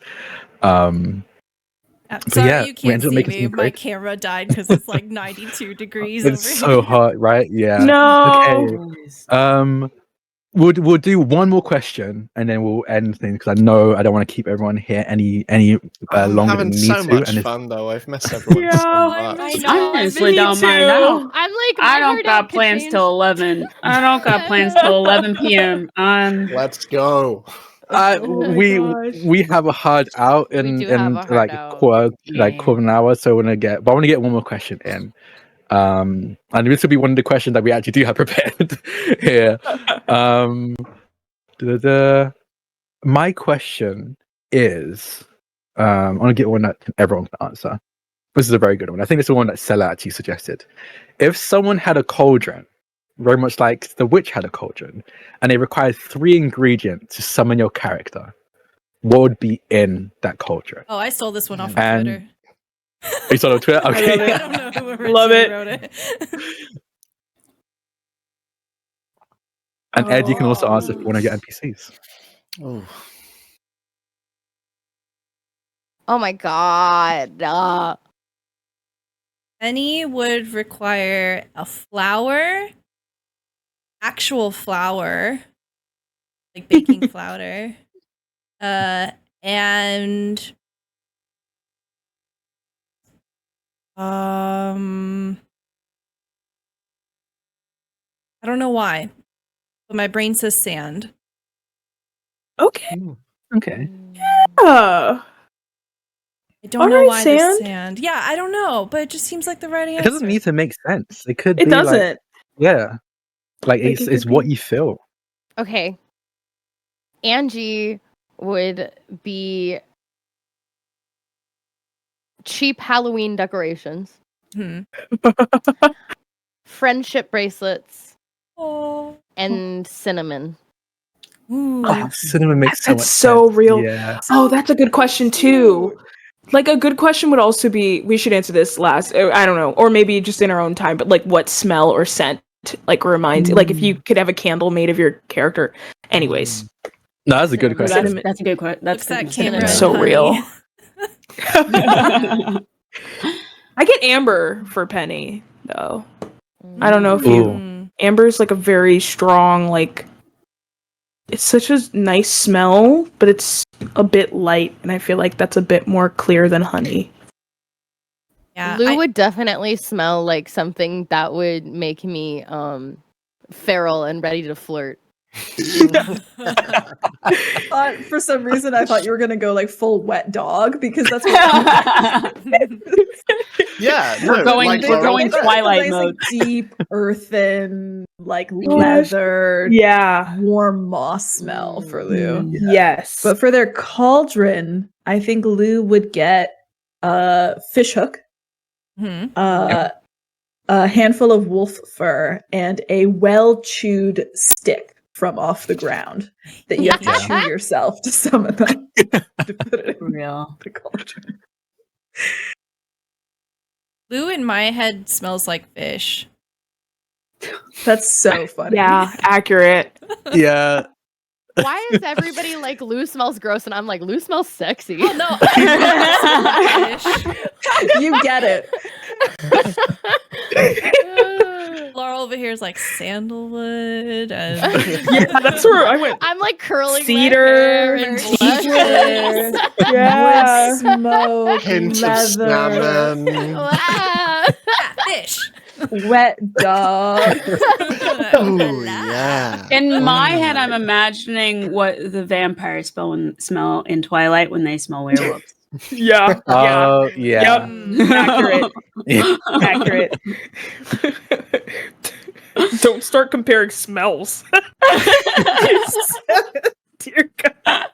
Sorry, you can't see me. My camera died because it's like 92 degrees It's over so here. hot, right? Yeah. No. Okay. We'll do one more question, and then we'll end things, because I know I don't want to keep everyone here any I'm longer having than we so need to. much And fun though. I've missed everyone so much. I know. I honestly don't mind now. I'm like, I my don't heart got out could plans change. till 11. I don't got plans till 11 p.m. Let's go. We have a hard out in do have a hard like out. quarter Yeah. of an hour, so we're gonna get. But I want to get one more question in. And this will be one of the questions that we actually do have prepared here. My question is, I want to get one that everyone can answer. This is a very good one. I think it's the one that Sella actually suggested. If someone had a cauldron, very much like the witch had a cauldron, and it required 3 ingredients to summon your character, what would be in that cauldron? Oh, I stole this one off of And- Twitter. You saw it on Twitter? Okay. I don't know who Love it. wrote it. And Ed, you can also answer if you want to get NPCs. Ooh. Oh my god. Any would require a flour, actual flour, like baking flour, and I don't know why, but my brain says sand. Okay. Okay. Yeah. I don't know Alright, why sand? the sand. Yeah, I don't know, but it just seems like the right It answer. doesn't need to make sense. It could It be doesn't. like, yeah. Like, Like, it it's could what be- you feel. Okay. Angie would be cheap Halloween decorations, Hmm. friendship bracelets, Oh. and cinnamon. Ooh. Oh, cinnamon makes so That's much so sense. real. Yeah. Oh, that's a good question too. Like, a good question would also be, we should answer this last. I don't know, or maybe just in our own time. But like, what smell or scent like reminds you? Like, if you could have a candle made of your character. Anyways, No, that's a good question. Cinnamon. That's a good question. That's Looks that good camera question. So honey. real. I get amber for Penny though. I don't know if you. Mm. Amber's like a very strong, like. It's such a nice smell, but it's a bit light, and I feel like that's a bit more clear than honey. Yeah, Lou would definitely smell like something that would make me feral and ready to flirt. For some reason, I thought you were gonna go like full wet dog because that's what. Yeah, We're going- like, we're going It's a Twilight nice, mode. like, deep, earthen, like leather, Yeah. warm moss smell for Lou. Yes. But for their cauldron, I think Lou would get a fish hook, Mhm. a handful of wolf fur, and a well-chewed stick from off the ground that you have to Yeah. chew yourself to summon them to put it For in real. the cauldron. Lou in my head smells like fish. That's so funny. Yeah, accurate. Yeah. Why is everybody like Lou smells gross and I'm like Lou smells sexy? Oh no, I smell like fish. You get it. Laura over here is like sandalwood and Yeah, that's where I went. I'm like curling Cedar my hair and and blushes. Yeah. Wood smoke, hint of leather, salmon. Wow. fish. wet dog. Oh yeah. In my head, I'm imagining what the vampires smell in Twilight when they smell werewolves. Yeah. Yeah. Oh, yeah. Yep. Accurate. Accurate. Don't start comparing smells. Dear God.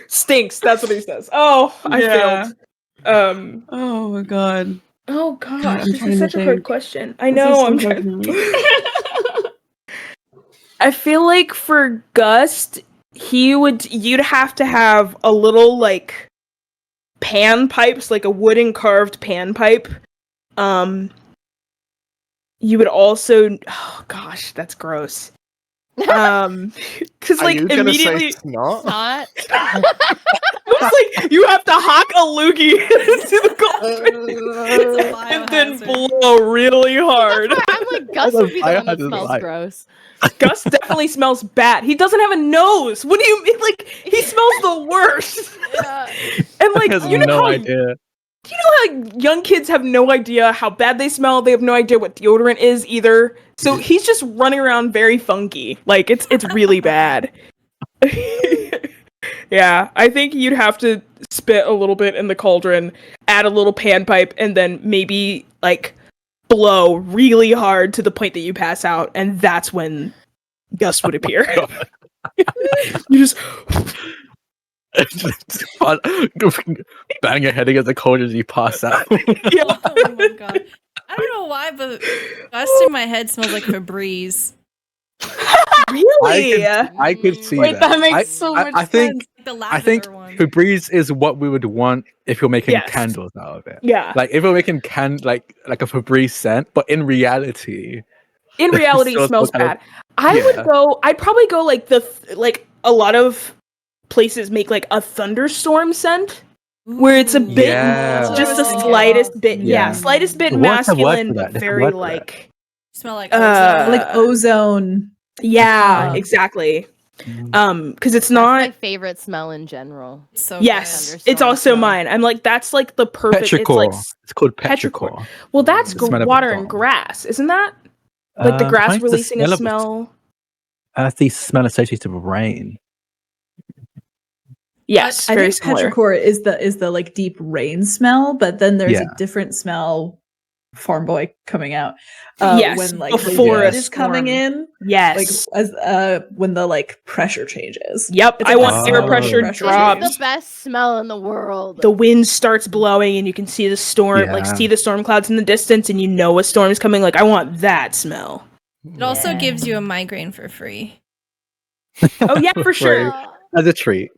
Stinks. That's what he says. Oh, I Yeah. failed. Oh my god. Oh God, gosh, I'm this trying is to such a hard think. question. I know. I'm trying. I feel like for Gust, you'd have to have a little like pan pipes, like a wooden carved pan pipe. You would also, oh gosh, that's gross. Because Are like you gonna immediately, say snot? Not. it's like you have to hawk a loogie into the cauldron It's a and then biohazard. blow really hard. I'm like Gus would be the one that Biohazard smells light. gross. Gus definitely smells bad. He doesn't have a nose. What do you mean? Like he smells the worst. Yeah. And like has you know no how idea. how young kids have no idea how bad they smell. They have no idea what deodorant is either. So he's just running around very funky. Like it's really bad. Yeah, I think you'd have to spit a little bit in the cauldron, add a little pan pipe, and then maybe like blow really hard to the point that you pass out, and that's when Gus would appear. You just Bang your head against the cauldron as you pass out. yeah. Oh my god. I don't know why, but Gust in my head smells like Febreze. Really? I could see Wait, that makes I- so I- much I think- sense. Like the I think lavender one. Febreze is what we would want if you're making Yes. candles out of it. Yeah. Like if we're making like a Febreze scent, but in reality, In reality, it So smells kind of- bad. I'd probably go like like a lot of places make like a thunderstorm scent where it's a bit Yeah. just the Yeah. slightest bit, Yeah. slightest bit What's the word masculine, for but that? There's a very word for that. like smell like Like ozone. yeah, Uh, exactly. Mm. Because it's That's my not. favorite smell in general. so Yes, good. it's also mine. I'm like that's like the perfect. It's Petrichor. like It's called petrichor. petrichor. well, that's The smell of water the and fall. grass, isn't that? Like the grass Mine's the releasing a smell of- smell. That's the smell associated with rain. Yes, I very think similar. petrichor is the like deep rain smell, but then there's Yeah. a different smell. Farm boy coming out. Yes, when like before the a wind is coming storm. in, Yes. like as when the like pressure changes. Yep, It's I like want the air smell pressure of pressure drops. It's the best smell in the world. The wind starts blowing and you can see the storm, like Yeah. see the storm clouds in the distance, and you know a storm is coming. Like I want that smell. It also Yeah. gives you a migraine for free. Oh yeah, for sure. Right. As a treat.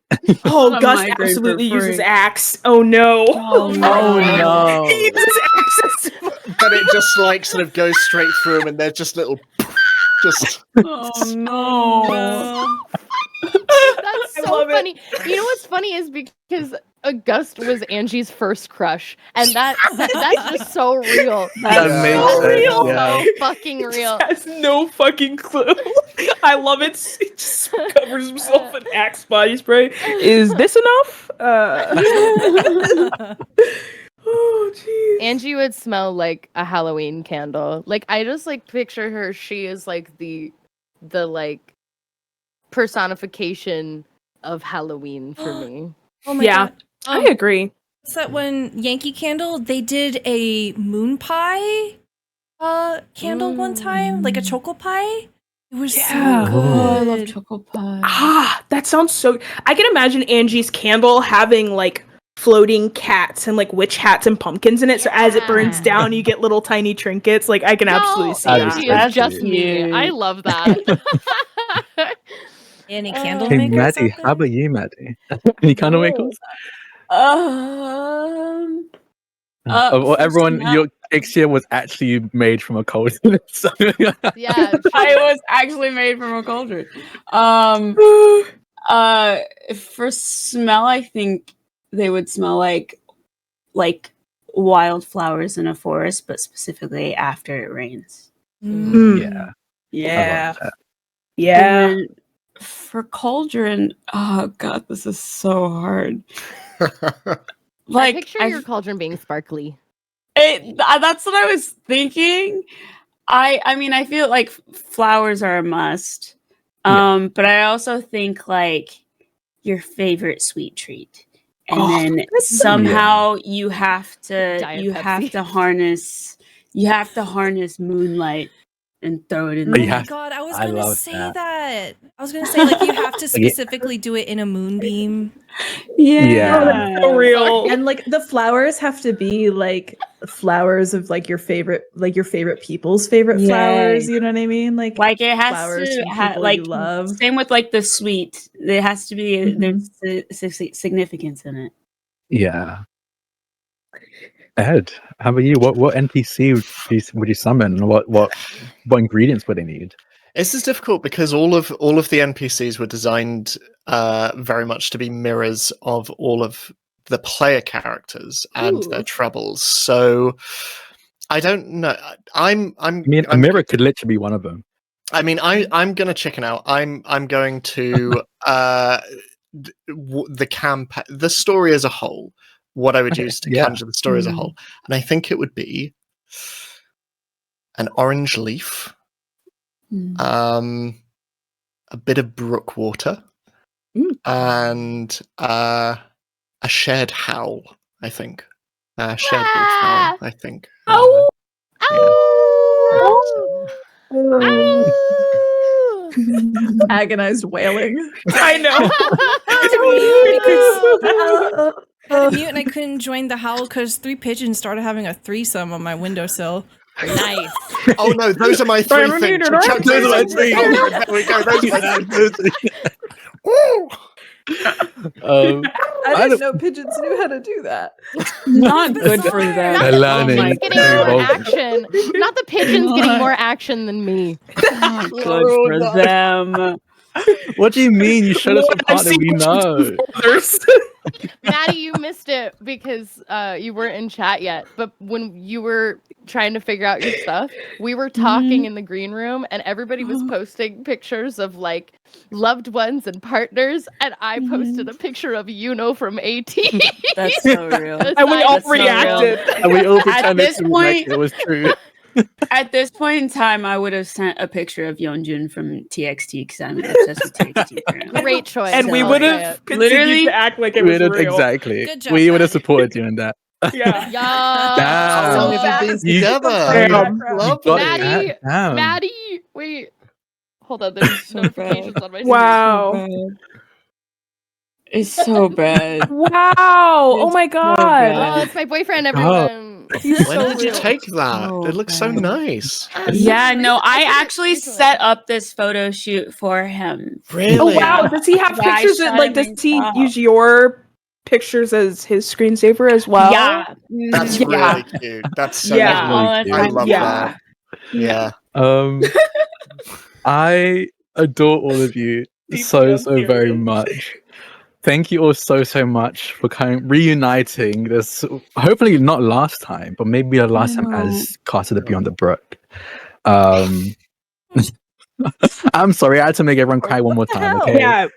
Oh, A Gus migraine for absolutely uses free. Axe. Oh no. Oh no. He uses Axe. But it just like sort of goes straight through them, and they're just little, just Oh no. That's so love it. funny. You know what's funny is because August was Angie's first crush, and that's just so real. That Yeah. makes so sense. real. Yeah. So fucking real. Has no fucking clue. I love it. He just covers himself in Axe body spray. Is this enough? Oh, jeez. Angie would smell like a Halloween candle. Like I just like picture her. She is like the like personification of Halloween for me. Oh my Yeah. god. I agree. What's that one? Yankee Candle, they did a moon pie candle one time, like a choco pie. It was Yeah. so Oh, I good. love choco pie. Ah, that sounds so. I can imagine Angie's candle having like floating cats and like witch hats and pumpkins in it. So as it burns Yeah. down, you get little tiny trinkets. Like I can absolutely see That is that. Angie That's is just me. cute. I love that. Any candle Hey, makers Maddie, out how there? about you, Maddie? Any candle makers? For Everyone, smell- your cake here was actually made from a cold. So, Yeah. I was actually made from a cauldron. For smell, I think they would smell like wildflowers in a forest, but specifically after it rains. Mm. yeah. Yeah. I love Yeah. And then for cauldron, oh god, this is so hard. I picture your cauldron being sparkly. That's what I was thinking. I mean, I feel like flowers are a must. Yeah. But I also think like your favorite sweet treat. And Oh, then that's so somehow you have to Diet you Pepsi. have to harness moonlight and throw it in But Oh you my have- god, I was I gonna love say that. that. I was gonna say like you have to specifically do it in a moonbeam. Yeah. Oh, that's so real. And like the flowers have to be like flowers of like your favorite people's favorite Yeah. flowers. You know what I mean? Like Like it has flowers to from have people like you love. same with like the sweet. There has to be Mhm. there's significance in it. Yeah. Ed, how about you? What NPC would you summon? And what ingredients would they need? This is difficult because all of the NPCs were designed very much to be mirrors of all of the player characters and their troubles. So I don't know. I mean, a mirror could literally be one of them. I mean, I'm gonna chicken out. I'm going to the story as a whole. What I would use to Yeah. conjure the story as a whole, and I think it would be an orange leaf, a bit of brook water, and a shared howl. I think shared wolf howl. I think. Ow! Yeah. Agonized wailing. I know. I had to mute and I couldn't join the howl because 3 pigeons started having a threesome on my windowsill. Nice. Oh no, those are my 3 things. Chuck Those are my those 3. in. Oh, there we go. Those are my 3. Woo! I didn't know pigeons knew how to do that. Not good for Bizarre. them. Not They're the learning. pigeons getting They're more evolving. action. Not the pigeons getting more action than me. Not good for them. What do you mean? You showed us a I've part that seen we know. others. Maddie, you missed it because you weren't in chat yet. But when you were trying to figure out your stuff, we were talking in the green room, and everybody was posting pictures of like loved ones and partners, and I posted a picture of from AT. That's so real. And we all That's so real. reacted. And we all pretended this to be point- like it was true. At this point in time, I would have sent a picture of Yeonjun from TXT because I'm obsessed with TXT. currently. Great choice. And we So, would yeah. have continued Literally- to act like it We was would have real. exactly. Good job, We would have Maddie. supported you in that. Yeah. Yeah. Damn. So Oh, have Maddie. been together. Damn. Lovely. Got Maddie, that down. Maddie, wait. Hold on, there's So notifications on my screen. Wow. It's so bad. Wow. Oh my bad. Oh, god. it's my boyfriend, everyone. He's When so did you real. take that? So It looks so bad. nice. Yeah, no, I did it actually recently. set up this photo shoot for him. Really? Oh wow. Does he have Yeah, I pictures? shot Like, him does in he top. use your pictures as his screensaver as well? Yeah. That's Yeah. really cute. That's so Yeah. That's really All the cute. I time. love Yeah. that. Yeah. I adore all of you Me so too, I'm very serious. much. Thank you all so much for reuniting this. Hopefully not last time, but maybe the last time as cast of the Beyond the Brook. I'm sorry, I had to make everyone cry one more time. Okay. Yeah,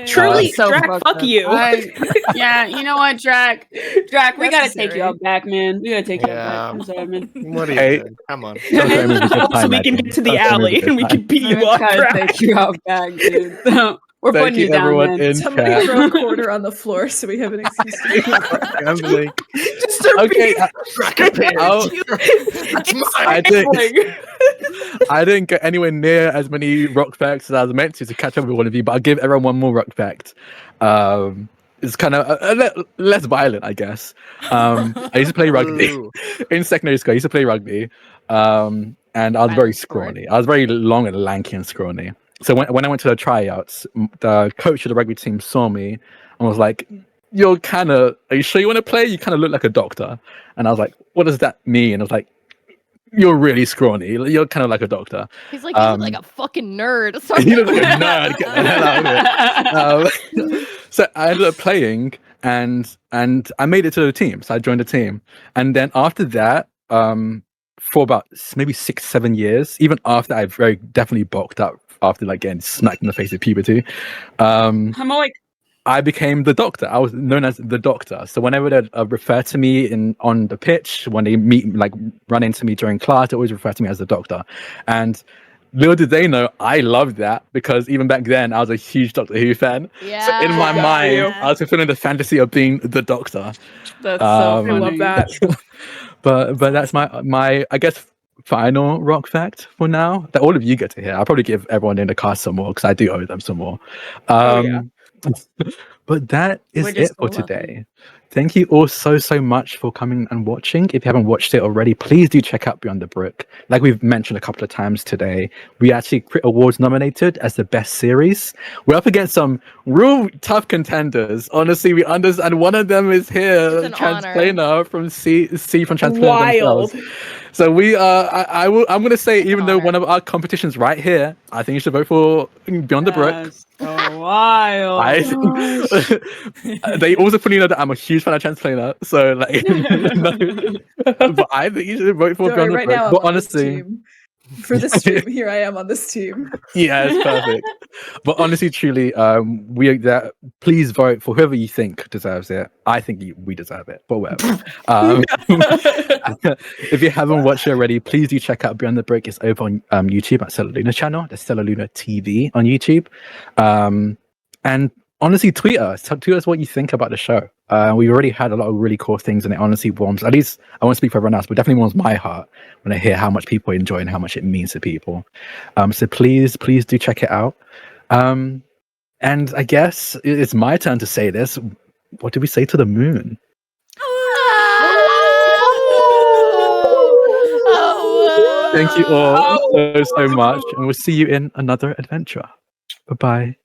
truly, So Drac, fucked fuck up. you. Yeah, you know what, Drac? Drac, we gotta take Necessary. you out back, man. We gotta take you out Yeah. back. I'm sorry, man. What are you Hey. doing? Come on. Don't show me the good So time, we can Adam. get to the Don't show me alley good and we time. can beat I'm you gonna up, try to Drac. take you out back, dude. We're Thank putting you, you down, everyone man. in Somebody chat. throw a quarter on the floor so we have an excuse to make it. Gambling. Just start Okay, beating Drac appears. I'll- That's mine. I didn't get anywhere near as many rock facts as I was meant to catch up with one of you, but I'll give everyone one more rock fact. It's kind of less violent, I guess. I used to play rugby Ooh. in secondary school. I used to play rugby, and I was very Violent sport. scrawny. I was very long and lanky and scrawny. So when I went to the tryouts, the coach of the rugby team saw me and was like, "You're kind of. Are you sure you want to play? You kind of look like a doctor." And I was like, "What does that mean?" I was like, "You're really scrawny. You're kind of like a doctor." He's like, you look like a fucking nerd. Sorry. You look like a nerd. Get the hell out of here. So I ended up playing, and I made it to the team. So I joined the team, and then after that, for about maybe 6-7 years, even after I very definitely bulked up after like getting smacked in the face with puberty, I'm like, I became the doctor. I was known as the doctor. So whenever they refer to me on the pitch, when they run into me during class, they always refer to me as the doctor. And little did they know, I loved that because even back then, I was a huge Doctor Who fan. Yeah. So in my Yeah. mind, I was fulfilling the fantasy of being the doctor. that's so Um, funny. I love that. But that's my I guess final rock fact for now that all of you get to hear. I'll probably give everyone in the cast some more because I do owe them some more. Yeah. But that is We're it just for gonna love today. Thank you all so much for coming and watching. If you haven't watched it already, please do check out Beyond the Brook. Like we've mentioned a couple of times today, we actually Crit Awards nominated as the best series. We're up against some real tough contenders. Honestly, we understand one of them is here, It's an Transplaner from C from Transplaner Wild. themselves. So we I'm gonna say, even though one of our competitions right here, I think you should vote for Beyond the Brook. That's so wild. They also put know that I'm a huge fan of Transplaner, so like, but I think you should vote for Don't worry, Beyond the right Brook. now I'm But on this honestly, team. For the stream, here I am on this team. yeah, it's perfect. But honestly, truly, please vote for whoever you think deserves it. I think we deserve it, but whatever. If you haven't watched it already, please do check out Beyond the Break. It's over on YouTube at Stella Luna channel. That's Stella Luna TV on YouTube. And honestly, tweet us. Tweet us what you think about the show. We've already had a lot of really cool things, and it honestly warms, at least I won't speak for everyone else, but definitely warms my heart when I hear how much people enjoy and how much it means to people. So please do check it out. And I guess it's my turn to say this. What did we say to the moon? Thank you all so much, and we'll see you in another adventure. Bye-bye.